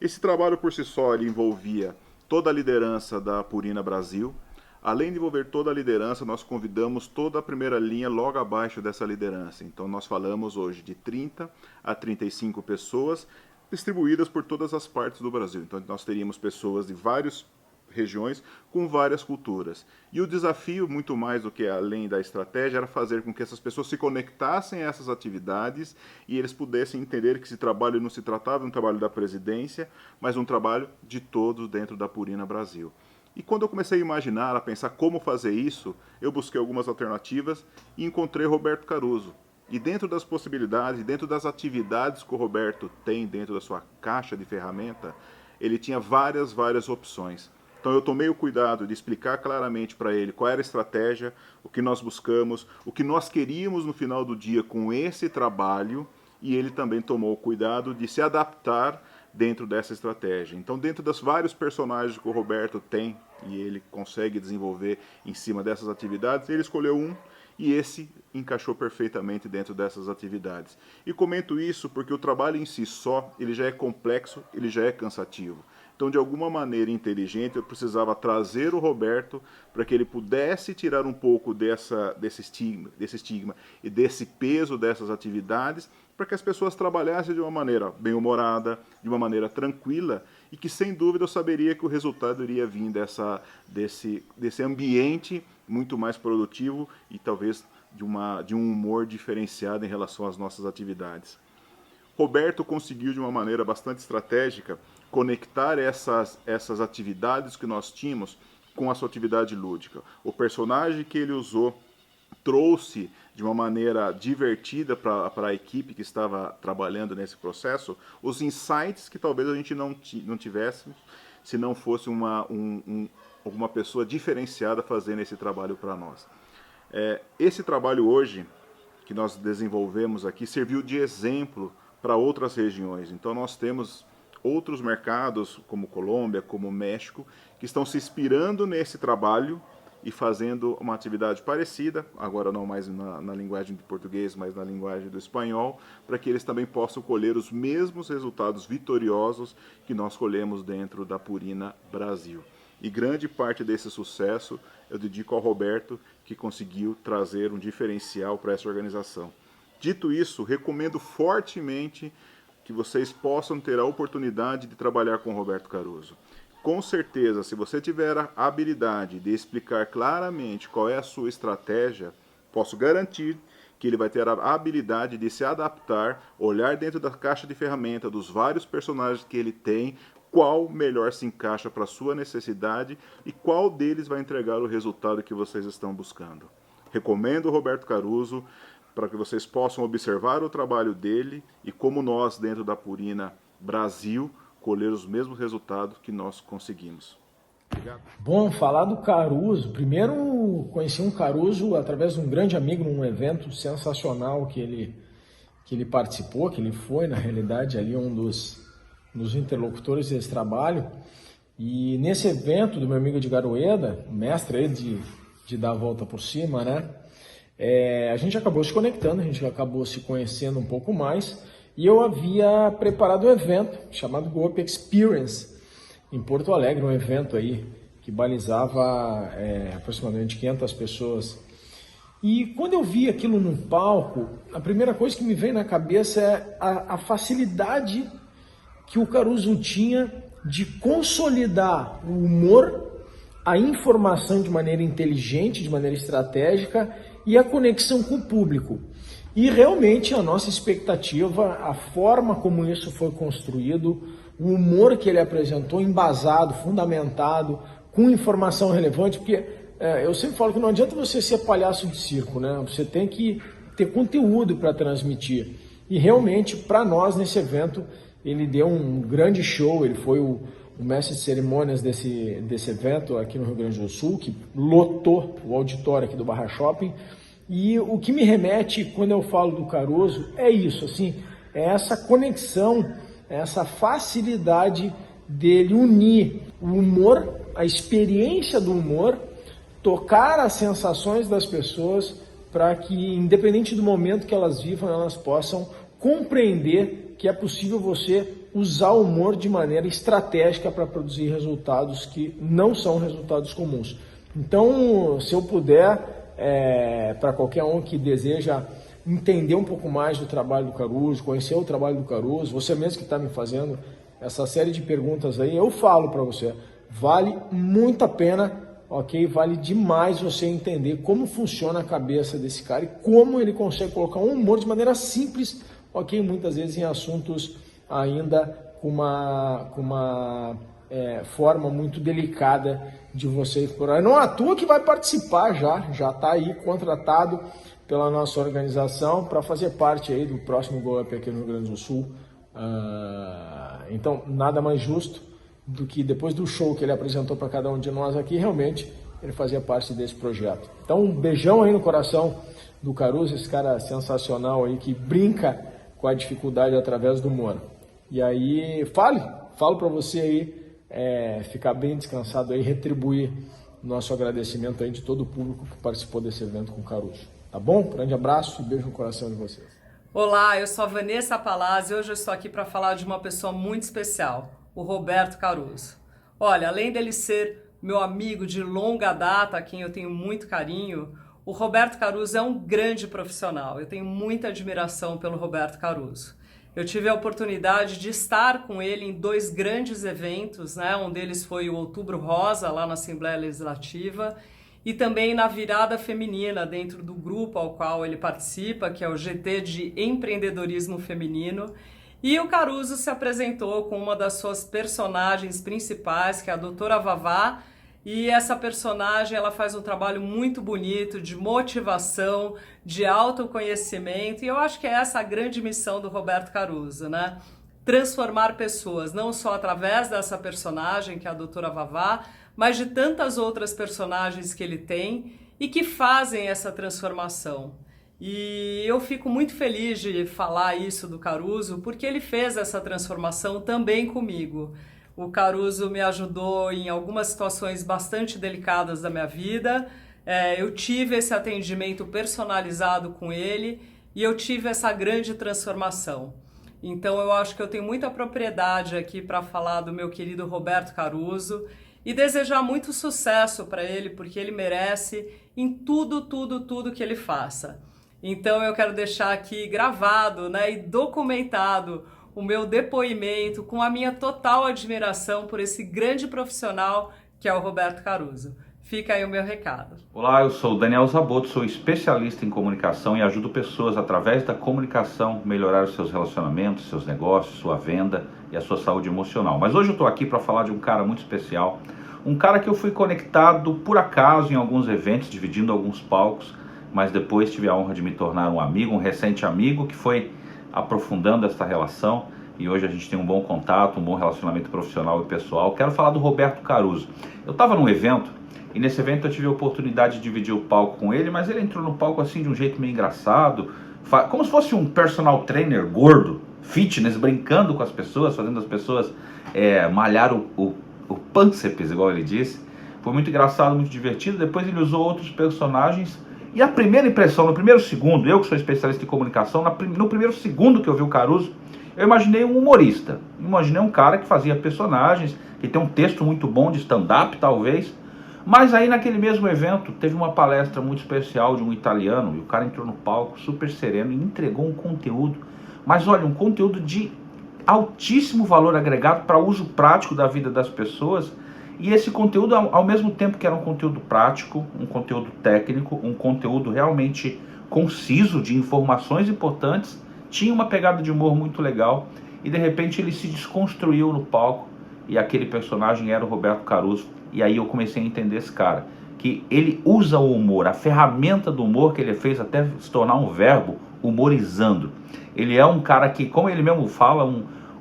Speaker 8: Esse trabalho por si só ele envolvia toda a liderança da Purina Brasil. Além de envolver toda a liderança, nós convidamos toda a primeira linha logo abaixo dessa liderança. Então nós falamos hoje de 30 a 35 pessoas distribuídas por todas as partes do Brasil. Então nós teríamos pessoas de várias regiões com várias culturas. E o desafio, muito mais do que além da estratégia, era fazer com que essas pessoas se conectassem a essas atividades e eles pudessem entender que esse trabalho não se tratava de um trabalho da presidência, mas um trabalho de todos dentro da Purina Brasil. E quando eu comecei a imaginar, a pensar como fazer isso, eu busquei algumas alternativas e encontrei Roberto Caruso. E dentro das possibilidades, dentro das atividades que o Roberto tem dentro da sua caixa de ferramenta, ele tinha várias opções. Então eu tomei o cuidado de explicar claramente para ele qual era a estratégia, o que nós buscamos, o que nós queríamos no final do dia com esse trabalho, e ele também tomou o cuidado de se adaptar dentro dessa estratégia. Então, dentro dos vários personagens que o Roberto tem e ele consegue desenvolver em cima dessas atividades, ele escolheu um e esse encaixou perfeitamente dentro dessas atividades. E comento isso porque o trabalho em si só, ele já é complexo, ele já é cansativo. Então, de alguma maneira inteligente, eu precisava trazer o Roberto para que ele pudesse tirar um pouco desse estigma e desse peso dessas atividades, para que as pessoas trabalhassem de uma maneira bem-humorada, de uma maneira tranquila, e que, sem dúvida, eu saberia que o resultado iria vir desse ambiente muito mais produtivo e talvez de um humor diferenciado em relação às nossas atividades. Roberto conseguiu, de uma maneira bastante estratégica, conectar essas atividades que nós tínhamos com a sua atividade lúdica. O personagem que ele usou trouxe de uma maneira divertida para a equipe que estava trabalhando nesse processo os insights que talvez a gente não tivesse se não fosse alguma pessoa diferenciada fazendo esse trabalho para nós. Esse trabalho hoje que nós desenvolvemos aqui serviu de exemplo para outras regiões. Então nós temos outros mercados, como Colômbia, como México, que estão se inspirando nesse trabalho e fazendo uma atividade parecida, agora não mais na linguagem do português, mas na linguagem do espanhol, para que eles também possam colher os mesmos resultados vitoriosos que nós colhemos dentro da Purina Brasil. E grande parte desse sucesso eu dedico ao Roberto, que conseguiu trazer um diferencial para essa organização. Dito isso, recomendo fortemente que vocês possam ter a oportunidade de trabalhar com o Roberto Caruso. Com certeza, se você tiver a habilidade de explicar claramente qual é a sua estratégia, posso garantir que ele vai ter a habilidade de se adaptar, olhar dentro da caixa de ferramenta dos vários personagens que ele tem, qual melhor se encaixa para a sua necessidade e qual deles vai entregar o resultado que vocês estão buscando. Recomendo o Roberto Caruso para que vocês possam observar o trabalho dele e como nós, dentro da Purina Brasil, colher os mesmos resultados que nós conseguimos. Obrigado.
Speaker 9: Bom, falar do Caruso. Primeiro, conheci um Caruso através de um grande amigo num evento sensacional que ele participou, que ele foi, na realidade, ali um dos interlocutores desse trabalho. E nesse evento do meu amigo Edgar Ueda, mestre aí de dar a volta por cima, né? A gente acabou se conectando, a gente acabou se conhecendo um pouco mais. E eu havia preparado um evento chamado Go Up Experience em Porto Alegre, um evento aí que balizava aproximadamente 500 pessoas. E quando eu vi aquilo no palco, a primeira coisa que me veio na cabeça é a facilidade que o Caruso tinha de consolidar o humor, a informação de maneira inteligente, de maneira estratégica e a conexão com o público. E realmente a nossa expectativa, a forma como isso foi construído, o humor que ele apresentou, embasado, fundamentado, com informação relevante, porque eu sempre falo que não adianta você ser palhaço de circo, né? Você tem que ter conteúdo para transmitir. E realmente, para nós, nesse evento, ele deu um grande show, ele foi o mestre de cerimônias desse evento aqui no Rio Grande do Sul, que lotou o auditório aqui do Barra Shopping. E o que me remete, quando eu falo do Caruso, é isso, assim, é essa conexão, essa facilidade dele unir o humor, a experiência do humor, tocar as sensações das pessoas para que, independente do momento que elas vivam, elas possam compreender que é possível você usar o humor de maneira estratégica para produzir resultados que não são resultados comuns. Então, se eu puder, para qualquer um que deseja entender um pouco mais do trabalho do Caruso, conhecer o trabalho do Caruso, você mesmo que está me fazendo essa série de perguntas aí, eu falo para você, vale muito a pena, ok? Vale demais você entender como funciona a cabeça desse cara e como ele consegue colocar um humor de maneira simples, ok? Muitas vezes em assuntos ainda com uma forma muito delicada de você explorar. Não à toa que vai participar já está aí contratado pela nossa organização para fazer parte aí do próximo Go Up aqui no Rio Grande do Sul. Então, nada mais justo do que depois do show que ele apresentou para cada um de nós aqui, realmente ele fazia parte desse projeto. Então, um beijão aí no coração do Caruso, esse cara sensacional aí que brinca com a dificuldade através do humor. E aí, falo para você aí, ficar bem descansado aí, retribuir o nosso agradecimento aí de todo o público que participou desse evento com o Caruso. Tá bom? Grande abraço e beijo no coração de vocês.
Speaker 10: Olá, eu sou a Vanessa Palazzi e hoje eu estou aqui para falar de uma pessoa muito especial, o Roberto Caruso. Olha, além dele ser meu amigo de longa data, a quem eu tenho muito carinho, o Roberto Caruso é um grande profissional. Eu tenho muita admiração pelo Roberto Caruso. Eu tive a oportunidade de estar com ele em 2 grandes eventos, né? Um deles foi o Outubro Rosa, lá na Assembleia Legislativa, e também na Virada Feminina, dentro do grupo ao qual ele participa, que é o GT de Empreendedorismo Feminino. E o Caruso se apresentou com uma das suas personagens principais, que é a Doutora Vavá, e essa personagem ela faz um trabalho muito bonito de motivação, de autoconhecimento, e eu acho que é essa a grande missão do Roberto Caruso, né? Transformar pessoas, não só através dessa personagem, que é a Doutora Vavá, mas de tantas outras personagens que ele tem e que fazem essa transformação. E eu fico muito feliz de falar isso do Caruso, porque ele fez essa transformação também comigo. O Caruso me ajudou em algumas situações bastante delicadas da minha vida. Eu tive esse atendimento personalizado com ele e eu tive essa grande transformação. Então eu acho que eu tenho muita propriedade aqui para falar do meu querido Roberto Caruso e desejar muito sucesso para ele, porque ele merece em tudo que ele faça. Então eu quero deixar aqui gravado, né, e documentado o meu depoimento com a minha total admiração por esse grande profissional que é o Roberto Caruso. Fica aí o meu recado.
Speaker 5: Olá, eu sou o Daniel Zaboto, sou especialista em comunicação e ajudo pessoas através da comunicação melhorar os seus relacionamentos, seus negócios, sua venda e a sua saúde emocional. Mas hoje eu estou aqui para falar de um cara muito especial, um cara que eu fui conectado por acaso em alguns eventos, dividindo alguns palcos, mas depois tive a honra de me tornar um amigo, um recente amigo que foi aprofundando essa relação e hoje a gente tem um bom contato, um bom relacionamento profissional e pessoal. Quero falar do Roberto Caruso. Eu estava num evento e nesse evento eu tive a oportunidade de dividir o palco com ele, mas ele entrou no palco assim de um jeito meio engraçado, como se fosse um personal trainer gordo, fitness, brincando com as pessoas, fazendo as pessoas malhar o pânceps, igual ele disse. Foi muito engraçado, muito divertido. Depois ele usou outros personagens e a primeira impressão, no primeiro segundo, eu que sou especialista em comunicação, no primeiro segundo que eu vi o Caruso, eu imaginei um humorista, imaginei um cara que fazia personagens, que tem um texto muito bom de stand-up talvez. Mas aí naquele mesmo evento teve uma palestra muito especial de um italiano e o cara entrou no palco super sereno e entregou um conteúdo, mas olha, um conteúdo de altíssimo valor agregado para uso prático da vida das pessoas. E esse conteúdo, ao mesmo tempo que era um conteúdo prático, um conteúdo técnico, um conteúdo realmente conciso de informações importantes, tinha uma pegada de humor muito legal e de repente ele se desconstruiu no palco e aquele personagem era o Roberto Caruso. E aí eu comecei a entender esse cara, que ele usa o humor, a ferramenta do humor que ele fez até se tornar um verbo, humorizando. Ele é um cara que, como ele mesmo fala,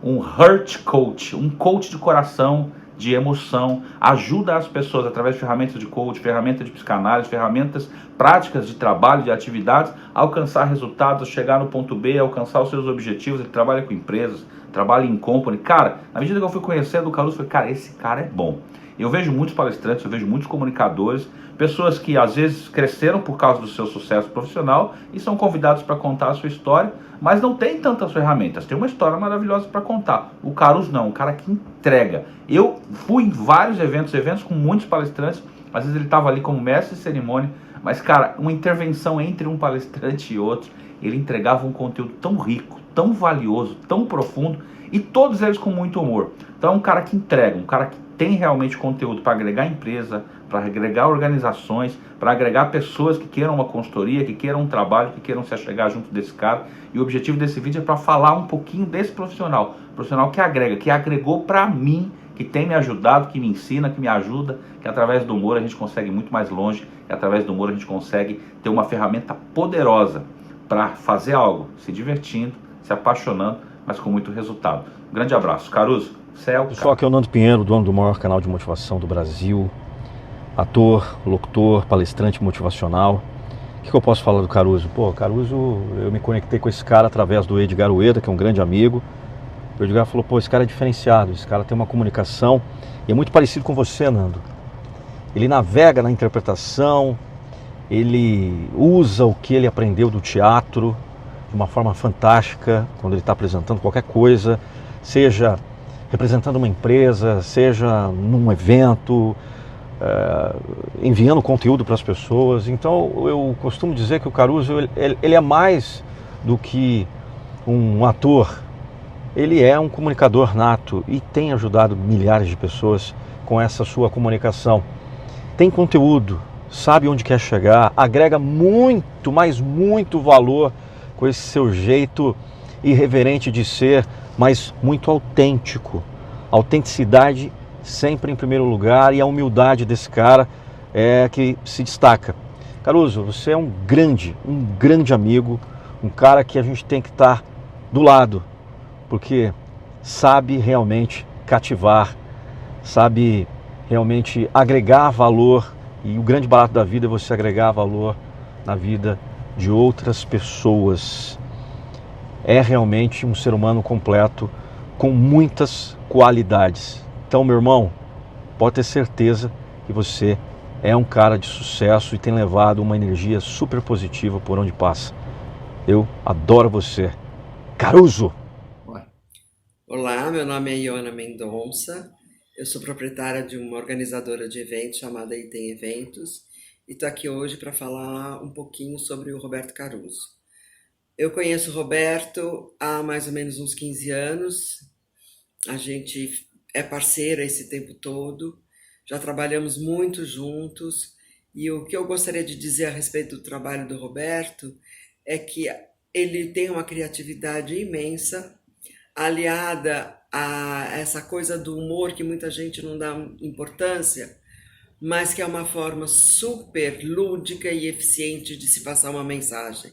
Speaker 5: um heart coach, um coach de coração, de emoção, ajuda as pessoas através de ferramentas de coach, ferramentas de psicanálise, ferramentas práticas de trabalho, de atividades, a alcançar resultados, chegar no ponto B, alcançar os seus objetivos. Ele trabalha com empresas, trabalha em company. Cara, na medida que eu fui conhecendo o Caruso, eu falei, cara, esse cara é bom. Eu vejo muitos palestrantes, eu vejo muitos comunicadores, pessoas que às vezes cresceram por causa do seu sucesso profissional e são convidados para contar a sua história, mas não tem tantas ferramentas. Tem uma história maravilhosa para contar. O Caruso não, um cara que entrega. Eu fui em vários eventos com muitos palestrantes, às vezes ele estava ali como mestre de cerimônia, mas cara, uma intervenção entre um palestrante e outro, ele entregava um conteúdo tão rico, tão valioso, tão profundo, e todos eles com muito humor. Então é um cara que entrega, um cara que tem realmente conteúdo para agregar empresa, para agregar organizações, para agregar pessoas que queiram uma consultoria, que queiram um trabalho, que queiram se achegar junto desse cara. E o objetivo desse vídeo é para falar um pouquinho desse profissional que agrega, que agregou para mim, que tem me ajudado, que me ensina, que me ajuda, que através do humor a gente consegue ir muito mais longe, que através do humor a gente consegue ter uma ferramenta poderosa para fazer algo, se divertindo, se apaixonando, mas com muito resultado. Um grande abraço. Caruso, céu.
Speaker 11: Pessoal, aqui é o Nando Pinheiro, dono do maior canal de motivação do Brasil, ator, locutor, palestrante motivacional. O que eu posso falar do Caruso? Pô, Caruso, eu me conectei com esse cara através do Edgar Ueda, que é um grande amigo. O Edgar falou, pô, esse cara é diferenciado, esse cara tem uma comunicação e é muito parecido com você, Nando. Ele navega na interpretação, ele usa o que ele aprendeu do teatro de uma forma fantástica quando ele está apresentando qualquer coisa, seja representando uma empresa, seja num evento, enviando conteúdo para as pessoas. Então eu costumo dizer que o Caruso ele é mais do que um ator, ele é um comunicador nato e tem ajudado milhares de pessoas com essa sua comunicação. Tem conteúdo, sabe onde quer chegar, agrega muito, mas muito valor com esse seu jeito irreverente de ser, mas muito autêntico. Autenticidade sempre em primeiro lugar e a humildade desse cara é que se destaca. Caruso, você é um grande amigo, um cara que a gente tem que estar do lado, porque sabe realmente cativar, sabe realmente agregar valor, e o grande barato da vida é você agregar valor na vida de outras pessoas. É realmente um ser humano completo, com muitas qualidades. Então, meu irmão, pode ter certeza que você é um cara de sucesso e tem levado uma energia super positiva por onde passa. Eu adoro você. Caruso!
Speaker 12: Olá, meu nome é Iona Mendonça, eu sou proprietária de uma organizadora de eventos chamada Item Eventos e estou aqui hoje para falar um pouquinho sobre o Roberto Caruso. Eu conheço o Roberto há mais ou menos uns 15 anos, a gente é parceira esse tempo todo, já trabalhamos muito juntos, e o que eu gostaria de dizer a respeito do trabalho do Roberto é que ele tem uma criatividade imensa, aliada a essa coisa do humor que muita gente não dá importância, mas que é uma forma super lúdica e eficiente de se passar uma mensagem.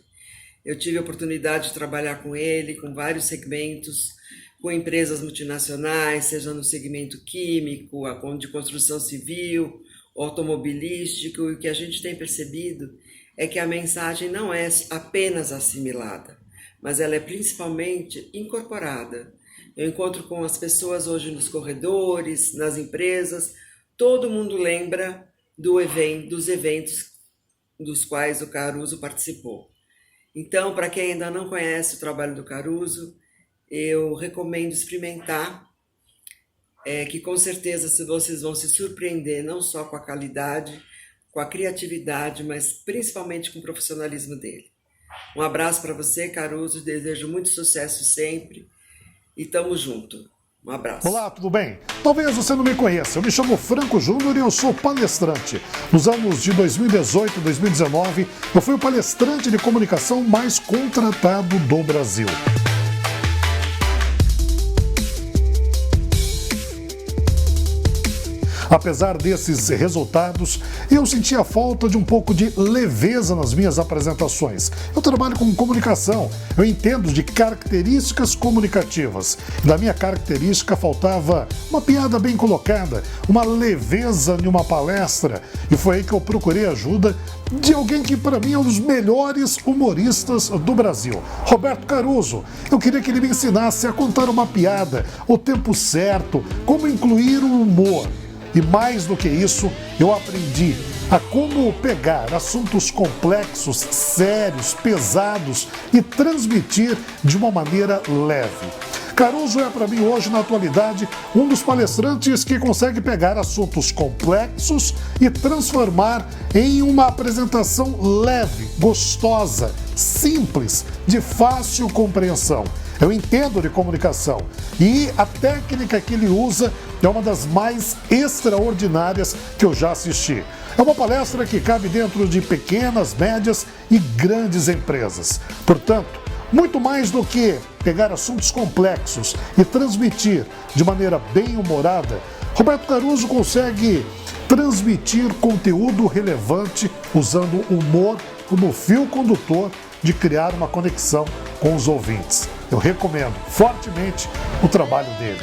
Speaker 12: Eu tive a oportunidade de trabalhar com ele, com vários segmentos, com empresas multinacionais, seja no segmento químico, de construção civil, automobilístico, e o que a gente tem percebido é que a mensagem não é apenas assimilada, mas ela é principalmente incorporada. Eu encontro com as pessoas hoje nos corredores, nas empresas, todo mundo lembra dos eventos dos quais o Caruso participou. Então, para quem ainda não conhece o trabalho do Caruso, eu recomendo experimentar, que com certeza vocês vão se surpreender não só com a qualidade, com a criatividade, mas principalmente com o profissionalismo dele. Um abraço para você, Caruso, desejo muito sucesso sempre e tamo junto. Um abraço.
Speaker 13: Olá, tudo bem? Talvez você não me conheça, eu me chamo Franco Júnior e eu sou palestrante. Nos anos de 2018 e 2019, eu fui o palestrante de comunicação mais contratado do Brasil. Apesar desses resultados, eu sentia falta de um pouco de leveza nas minhas apresentações. Eu trabalho com comunicação, eu entendo de características comunicativas. Da minha característica faltava uma piada bem colocada, uma leveza em uma palestra. E foi aí que eu procurei ajuda de alguém que para mim é um dos melhores humoristas do Brasil, Roberto Caruso. Eu queria que ele me ensinasse a contar uma piada, o tempo certo, como incluir o humor. E mais do que isso, eu aprendi a como pegar assuntos complexos, sérios, pesados e transmitir de uma maneira leve. Caruso é para mim hoje, na atualidade, um dos palestrantes que consegue pegar assuntos complexos e transformar em uma apresentação leve, gostosa, simples, de fácil compreensão. Eu entendo de comunicação e a técnica que ele usa é uma das mais extraordinárias que eu já assisti. É uma palestra que cabe dentro de pequenas, médias e grandes empresas. Portanto, muito mais do que pegar assuntos complexos e transmitir de maneira bem humorada, Roberto Caruso consegue transmitir conteúdo relevante usando o humor como fio condutor de criar uma conexão com os ouvintes. Eu recomendo fortemente o trabalho dele.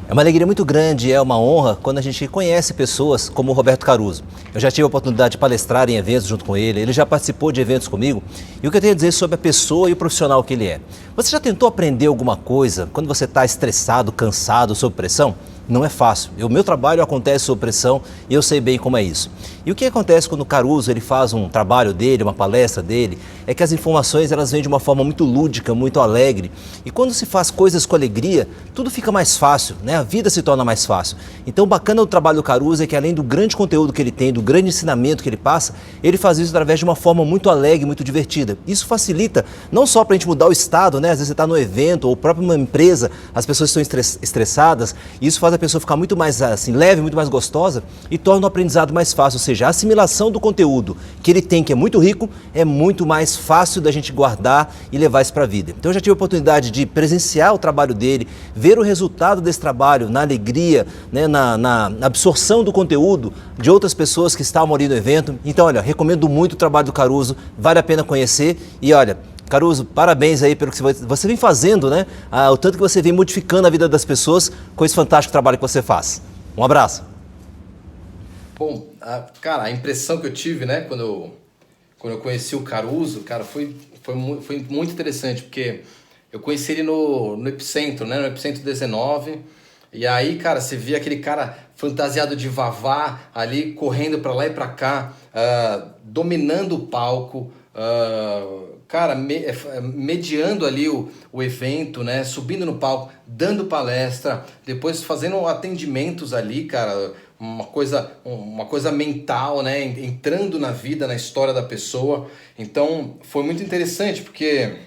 Speaker 14: É uma alegria muito grande, é uma honra quando a gente conhece pessoas como o Roberto Caruso. Eu já tive a oportunidade de palestrar em eventos junto com ele, ele já participou de eventos comigo. E o que eu tenho a dizer sobre a pessoa e o profissional que ele é? Você já tentou aprender alguma coisa quando você está estressado, cansado, sob pressão? Não é fácil. O meu trabalho acontece sob pressão e eu sei bem como é isso. E o que acontece quando o Caruso ele faz um trabalho dele, uma palestra dele, é que as informações elas vêm de uma forma muito lúdica, muito alegre. E quando se faz coisas com alegria, tudo fica mais fácil, né? A vida se torna mais fácil. Então o bacana do trabalho do Caruso é que além do grande conteúdo que ele tem, do grande ensinamento que ele passa, ele faz isso através de uma forma muito alegre, muito divertida. Isso facilita não só para a gente mudar o estado, né? Às vezes você está no evento ou próprio uma empresa, as pessoas estão estressadas, e isso faz a pessoa ficar muito mais assim, leve, muito mais gostosa e torna o aprendizado mais fácil, ou seja, a assimilação do conteúdo que ele tem, que é muito rico, é muito mais fácil da gente guardar e levar isso para a vida. Então eu já tive a oportunidade de presenciar o trabalho dele, ver o resultado desse trabalho na alegria, né, na absorção do conteúdo de outras pessoas que estavam ali no evento. Então, olha, recomendo muito o trabalho do Caruso, vale a pena conhecer e olha, Caruso, parabéns aí pelo que você vem fazendo, né? O tanto que você vem modificando a vida das pessoas com esse fantástico trabalho que você faz. Um abraço.
Speaker 15: Bom, cara, a impressão que eu tive, né, quando eu conheci o Caruso, cara, foi muito interessante, porque eu conheci ele no Epicentro, né, no Epicentro 19, e aí, cara, você via aquele cara fantasiado de Vavá ali, correndo pra lá e pra cá, dominando o palco, cara, mediando ali o evento, né, subindo no palco, dando palestra, depois fazendo atendimentos ali, cara, uma coisa mental, né, entrando na vida, na história da pessoa. Então foi muito interessante, porque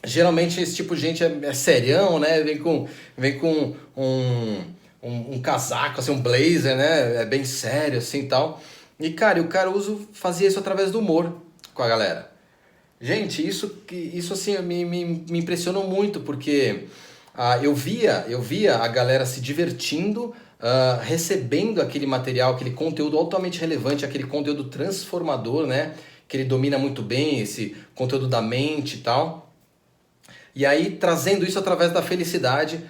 Speaker 15: geralmente esse tipo de gente é serião, né, vem com um casaco, assim, um blazer, né? É bem sério, assim, e tal. E, cara, o Caruso fazia isso através do humor com a galera. Gente, isso assim, me impressionou muito, porque eu via a galera se divertindo, recebendo aquele material, aquele conteúdo altamente relevante, aquele conteúdo transformador, né? Que ele domina muito bem, esse conteúdo da mente e tal. E aí, trazendo isso através da felicidade,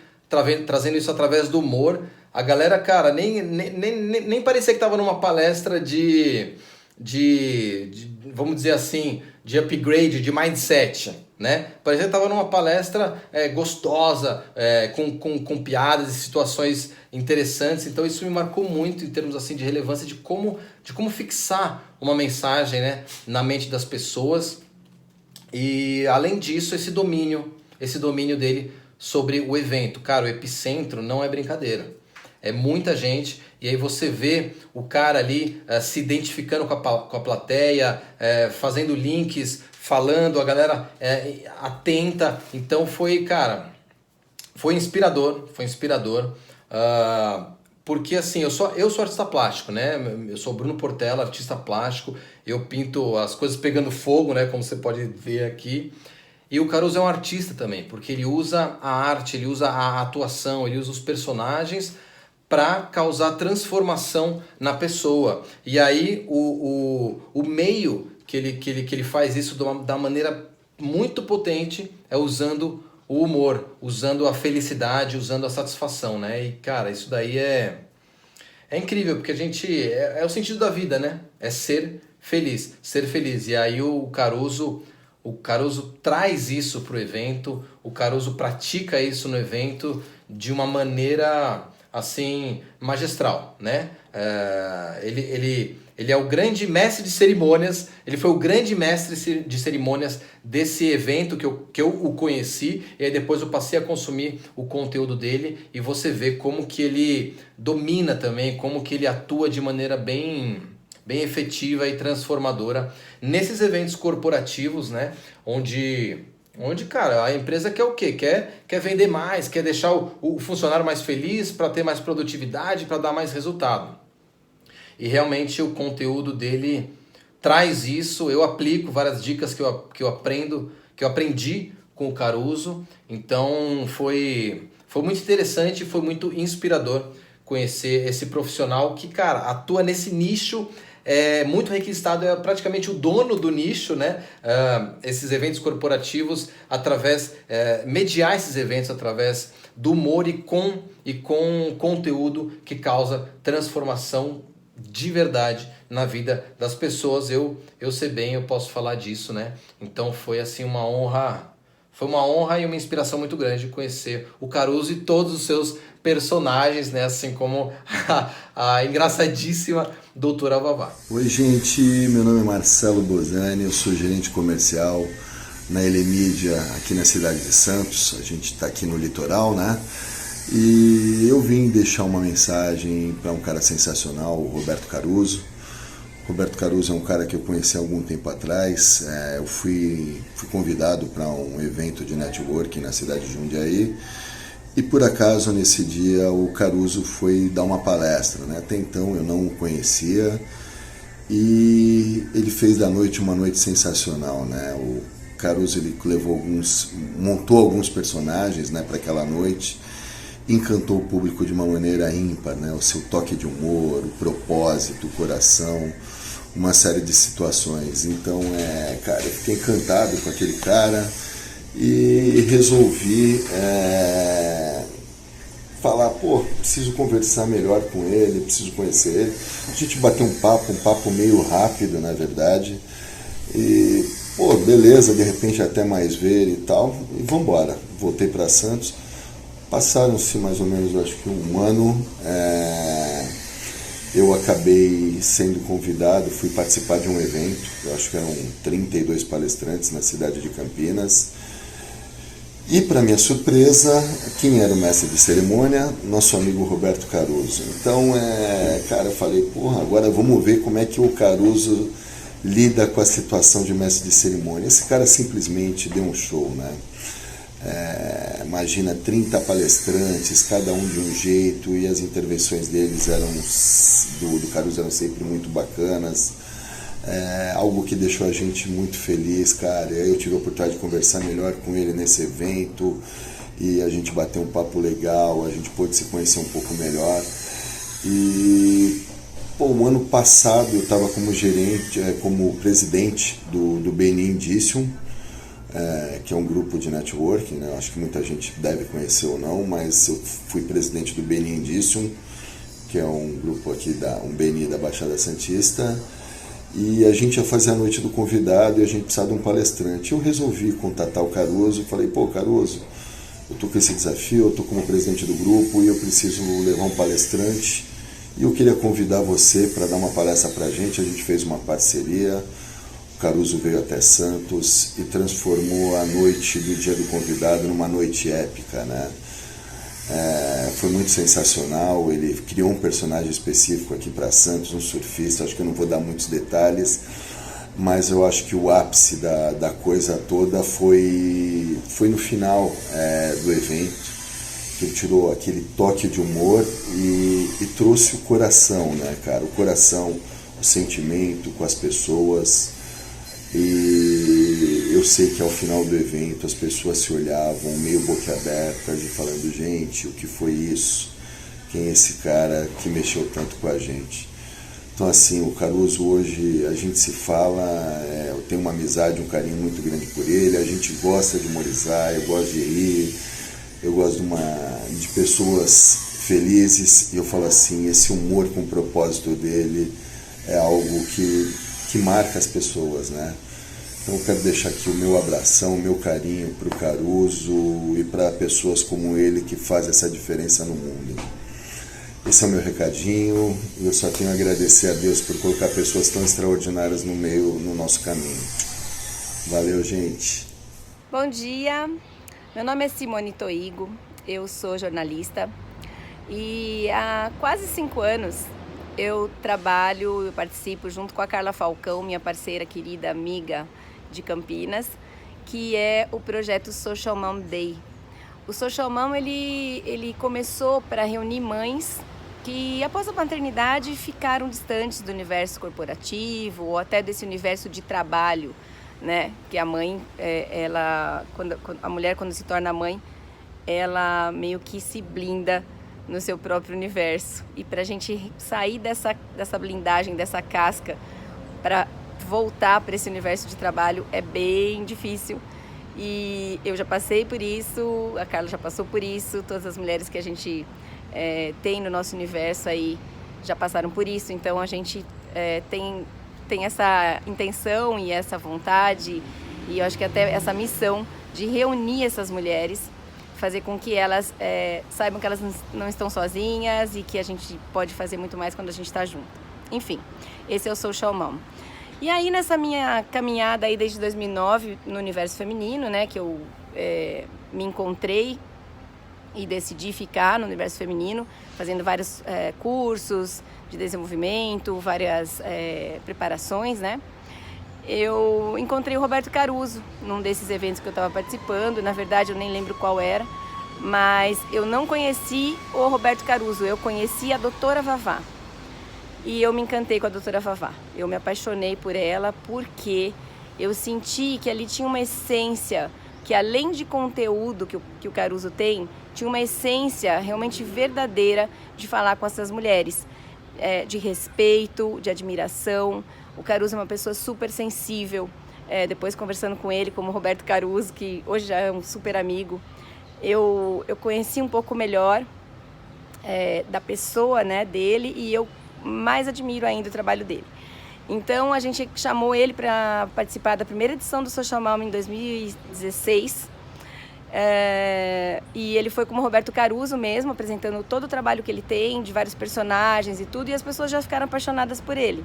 Speaker 15: trazendo isso através do humor, a galera, cara, nem parecia que estava numa palestra de, vamos dizer assim, de upgrade, de mindset, né? Parecia que estava numa palestra gostosa, com piadas e situações interessantes. Então isso me marcou muito em termos assim de relevância de como fixar uma mensagem, né, na mente das pessoas. E além disso, esse domínio dele sobre o evento. Cara, o epicentro não é brincadeira. É muita gente, e aí você vê o cara ali se identificando com a plateia, fazendo links, falando, a galera atenta. Então foi inspirador. Porque assim, eu sou artista plástico, né? Eu sou Bruno Portela, artista plástico. Eu pinto as coisas pegando fogo, né? Como você pode ver aqui. E o Caruso é um artista também, porque ele usa a arte, ele usa a atuação, ele usa os personagens para causar transformação na pessoa. E aí o meio que ele faz isso da maneira muito potente é usando o humor, usando a felicidade, usando a satisfação, né? E cara, isso daí é incrível, porque a gente é o sentido da vida, né? É ser feliz. E aí o Caruso traz isso pro evento, o Caruso pratica isso no evento de uma maneira assim magistral, né? Ele é o grande mestre de cerimônias, ele foi o grande mestre de cerimônias desse evento que eu o conheci, e aí depois eu passei a consumir o conteúdo dele, e você vê como que ele domina também, como que ele atua de maneira bem efetiva e transformadora nesses eventos corporativos, né? Onde, cara, a empresa quer o quê? Quer vender mais, quer deixar o funcionário mais feliz para ter mais produtividade, para dar mais resultado. E realmente o conteúdo dele traz isso. Eu aplico várias dicas que eu aprendi com o Caruso. Então foi muito interessante, foi muito inspirador conhecer esse profissional que, cara, atua nesse nicho. É muito requisitado, é praticamente o dono do nicho, né? Esses eventos corporativos, mediar esses eventos através do humor e com conteúdo que causa transformação de verdade na vida das pessoas. Eu sei bem, eu posso falar disso, né? Então foi assim uma honra e uma inspiração muito grande conhecer o Caruso e todos os seus personagens, né? Assim como a engraçadíssima doutora Vavá.
Speaker 16: Oi, gente, meu nome é Marcelo Bozani, eu sou gerente comercial na Elemídia aqui na cidade de Santos. A gente está aqui no litoral, né? E eu vim deixar uma mensagem para um cara sensacional, o Roberto Caruso. Roberto Caruso é um cara que eu conheci há algum tempo atrás. Eu fui convidado para um evento de networking na cidade de Jundiaí. E por acaso, nesse dia, o Caruso foi dar uma palestra, né? Até então eu não o conhecia, e ele fez da noite uma noite sensacional, né? O Caruso ele montou alguns personagens, né, para aquela noite, encantou o público de uma maneira ímpar, né? O seu toque de humor, o propósito, o coração, uma série de situações. Então, cara, eu fiquei encantado com aquele cara. E resolvi falar, preciso conversar melhor com ele, preciso conhecer ele. A gente bateu um papo meio rápido, na verdade. E, beleza, de repente até mais ver e tal. E vambora. Voltei para Santos. Passaram-se mais ou menos, acho que um ano. Eu acabei sendo convidado, fui participar de um evento. Eu acho que eram 32 palestrantes na cidade de Campinas. E, para minha surpresa, quem era o mestre de cerimônia? Nosso amigo Roberto Caruso. Então, cara, eu falei, agora vamos ver como é que o Caruso lida com a situação de mestre de cerimônia. Esse cara simplesmente deu um show, né? Imagina 30 palestrantes, cada um de um jeito, e as intervenções deles do Caruso eram sempre muito bacanas. Algo que deixou a gente muito feliz, cara. Eu tive a oportunidade de conversar melhor com ele nesse evento e a gente bateu um papo legal, a gente pôde se conhecer um pouco melhor. E o ano passado eu estava como gerente, como presidente do Benin Indicium, que é um grupo de networking, né? Acho que muita gente deve conhecer ou não, mas eu fui presidente do Benin Indicium, que é um grupo aqui, um Beni da Baixada Santista, e a gente ia fazer a noite do convidado e a gente precisava de um palestrante. Eu resolvi contatar o Caruso, falei, Caruso, eu tô com esse desafio, eu tô como presidente do grupo e eu preciso levar um palestrante, e eu queria convidar você para dar uma palestra pra gente. A gente fez uma parceria. O Caruso veio até Santos e transformou a noite do dia do convidado numa noite épica, né? Foi muito sensacional. Ele criou um personagem específico aqui para Santos, um surfista. Acho que eu não vou dar muitos detalhes, mas eu acho que o ápice da coisa toda foi no final do evento, que ele tirou aquele toque de humor e trouxe o coração, né, cara? O coração, o sentimento com as pessoas. E eu sei que ao final do evento as pessoas se olhavam meio boquiabertas e falando, gente, o que foi isso? Quem é esse cara que mexeu tanto com a gente? Então, assim, o Caruso hoje, a gente se fala, eu tenho uma amizade, um carinho muito grande por ele, a gente gosta de humorizar, eu gosto de rir, eu gosto de pessoas felizes, e eu falo assim, esse humor com o propósito dele é algo que marca as pessoas, né? Então eu quero deixar aqui o meu abração, o meu carinho para o Caruso e para pessoas como ele que fazem essa diferença no mundo. Esse é o meu recadinho, e eu só tenho a agradecer a Deus por colocar pessoas tão extraordinárias no nosso caminho. Valeu, gente!
Speaker 17: Bom dia, meu nome é Simone Toigo, eu sou jornalista e há quase 5 anos eu participo junto com a Carla Falcão, minha parceira, querida amiga de Campinas, que é o projeto Social Mom Day. O Social Mom, ele começou para reunir mães que após a maternidade ficaram distantes do universo corporativo ou até desse universo de trabalho, né? Que a mãe, a mulher quando se torna mãe, ela meio que se blinda no seu próprio universo. E para a gente sair dessa blindagem, dessa casca, para voltar para esse universo de trabalho é bem difícil. E eu já passei por isso, a Carla já passou por isso, todas as mulheres que a gente tem no nosso universo aí já passaram por isso. Então a gente tem essa intenção e essa vontade, e eu acho que até essa missão de reunir essas mulheres, fazer com que elas saibam que elas não estão sozinhas e que a gente pode fazer muito mais quando a gente está junto. Enfim, esse é o Social Mom. E aí nessa minha caminhada aí desde 2009 no universo feminino, né, que eu me encontrei e decidi ficar no universo feminino, fazendo vários cursos de desenvolvimento, várias preparações, né? Eu encontrei o Roberto Caruso num desses eventos que eu estava participando. Na verdade, eu nem lembro qual era, mas eu não conheci o Roberto Caruso, eu conheci a doutora Vavá. E eu me encantei com a doutora Vavá. Eu me apaixonei por ela porque eu senti que ali tinha uma essência, que além de conteúdo que o Caruso tem, tinha uma essência realmente verdadeira de falar com essas mulheres, de respeito, de admiração. O Caruso é uma pessoa super sensível. Depois, conversando com ele, como o Roberto Caruso, que hoje já é um super amigo, eu conheci um pouco melhor da pessoa, né, dele, e eu mais admiro ainda o trabalho dele. Então, a gente chamou ele para participar da primeira edição do Social Mom em 2016. E ele foi como Roberto Caruso mesmo, apresentando todo o trabalho que ele tem, de vários personagens e tudo, e as pessoas já ficaram apaixonadas por ele.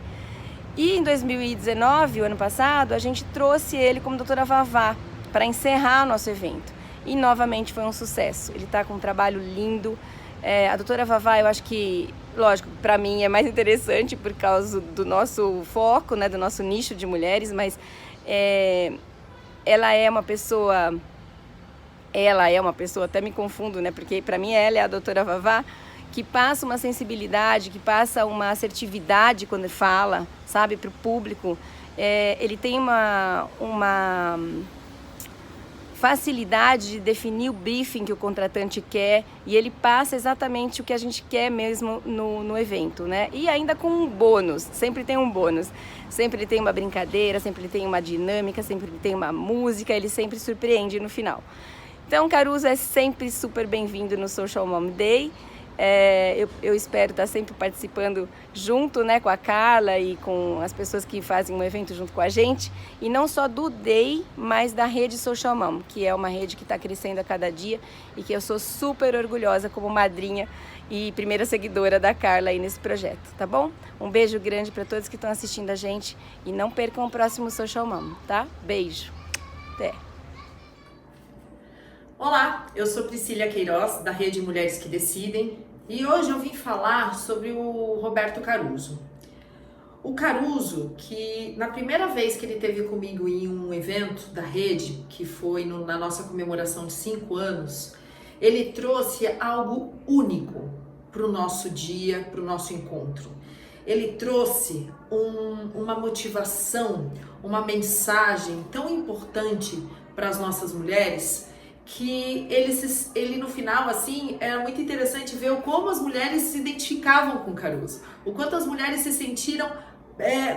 Speaker 17: E em 2019, o ano passado, a gente trouxe ele como doutora Vavá para encerrar o nosso evento. E novamente foi um sucesso. Ele está com um trabalho lindo. A doutora Vavá, eu acho que, lógico, para mim é mais interessante por causa do nosso foco, né, do nosso nicho de mulheres, mas ela é uma pessoa ela é uma pessoa, até me confundo, né? Porque para mim ela é a doutora Vavá, que passa uma sensibilidade, que passa uma assertividade quando fala, sabe, para o público. Ele tem uma facilidade de definir o briefing que o contratante quer e ele passa exatamente o que a gente quer mesmo no evento, né? E ainda com um bônus, sempre tem um bônus. Sempre tem uma brincadeira, sempre tem uma dinâmica, sempre tem uma música, ele sempre surpreende no final. Então, Caruso é sempre super bem-vindo no Social Mom Day. Eu espero estar sempre participando junto, né, com a Carla e com as pessoas que fazem um evento junto com a gente. E não só do Day, mas da rede Social Mom, que é uma rede que está crescendo a cada dia e que eu sou super orgulhosa como madrinha e primeira seguidora da Carla aí nesse projeto, tá bom? Um beijo grande para todos que estão assistindo a gente e não percam o próximo Social Mom, tá? Beijo. Até.
Speaker 18: Olá, eu sou Priscília Queiroz, da Rede Mulheres que Decidem, e hoje eu vim falar sobre o Roberto Caruso. O Caruso, que na primeira vez que ele esteve comigo em um evento da rede, que foi na nossa comemoração de 5 anos, ele trouxe algo único para o nosso dia, para o nosso encontro. Ele trouxe uma motivação, uma mensagem tão importante para as nossas mulheres, que ele no final, assim, era muito interessante ver como as mulheres se identificavam com o Caruso, o quanto as mulheres se sentiram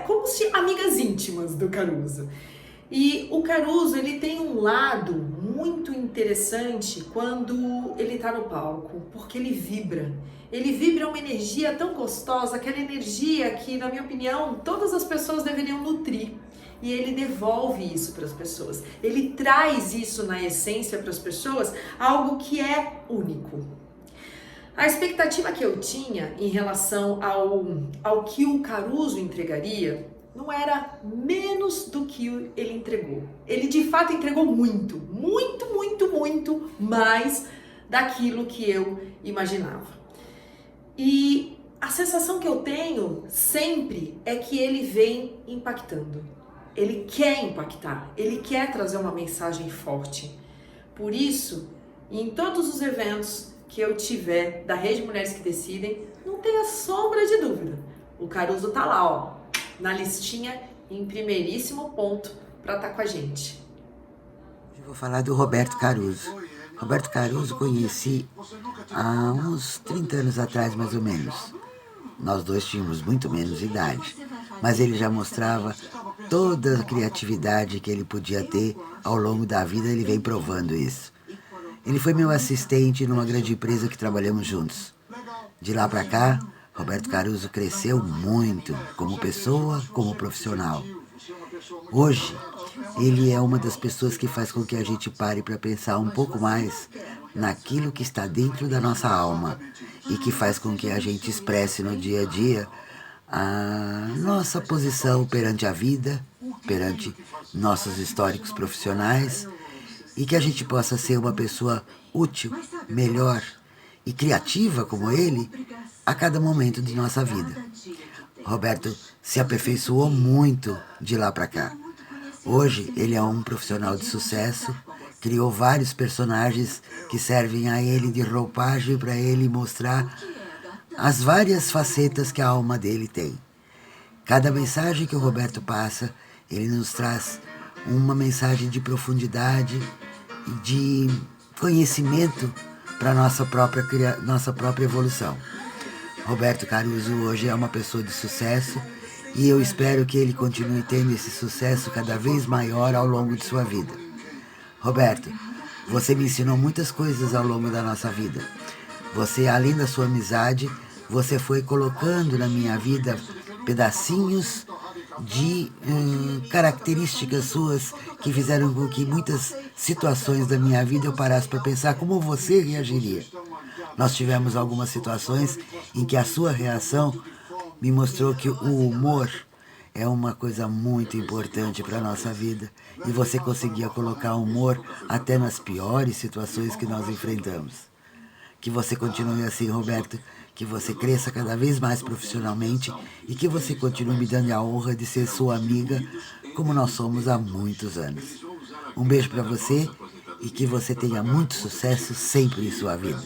Speaker 18: como se amigas íntimas do Caruso. E o Caruso, ele tem um lado muito interessante quando ele tá no palco, porque ele vibra uma energia tão gostosa, aquela energia que, na minha opinião, todas as pessoas deveriam nutrir. E ele devolve isso para as pessoas. Ele traz isso na essência para as pessoas, algo que é único. A expectativa que eu tinha em relação ao que o Caruso entregaria não era menos do que ele entregou. Ele de fato entregou muito mais daquilo que eu imaginava. E a sensação que eu tenho sempre é que ele vem impactando. Ele quer impactar, ele quer trazer uma mensagem forte. Por isso, em todos os eventos que eu tiver da Rede Mulheres que Decidem, não tenha sombra de dúvida. O Caruso tá lá, ó, na listinha, em primeiríssimo ponto, para estar com a gente.
Speaker 19: Eu vou falar do Roberto Caruso. Roberto Caruso conheci há uns 30 anos atrás, mais ou menos. Nós dois tínhamos muito menos idade, mas ele já mostrava toda a criatividade que ele podia ter ao longo da vida, ele vem provando isso. Ele foi meu assistente numa grande empresa que trabalhamos juntos. De lá para cá, Roberto Caruso cresceu muito, como pessoa, como profissional. Hoje, ele é uma das pessoas que faz com que a gente pare para pensar um pouco mais naquilo que está dentro da nossa alma e que faz com que a gente expresse no dia a dia a nossa posição perante a vida, perante nossos históricos profissionais e que a gente possa ser uma pessoa útil, melhor e criativa como ele a cada momento de nossa vida. Roberto se aperfeiçoou muito de lá para cá. Hoje ele é um profissional de sucesso, criou vários personagens que servem a ele de roupagem para ele mostrar as várias facetas que a alma dele tem. Cada mensagem que o Roberto passa, ele nos traz uma mensagem de profundidade e de conhecimento para a nossa própria evolução. Roberto Caruso hoje é uma pessoa de sucesso e eu espero que ele continue tendo esse sucesso cada vez maior ao longo de sua vida. Roberto, você me ensinou muitas coisas ao longo da nossa vida. Você, além da sua amizade, você foi colocando na minha vida pedacinhos de características suas que fizeram com que muitas situações da minha vida eu parasse para pensar como você reagiria. Nós tivemos algumas situações em que a sua reação me mostrou que o humor é uma coisa muito importante para a nossa vida e você conseguia colocar humor até nas piores situações que nós enfrentamos. Que você continue assim, Roberto, que você cresça cada vez mais profissionalmente e que você continue me dando a honra de ser sua amiga como nós somos há muitos anos. Um beijo para você e que você tenha muito sucesso sempre em sua vida.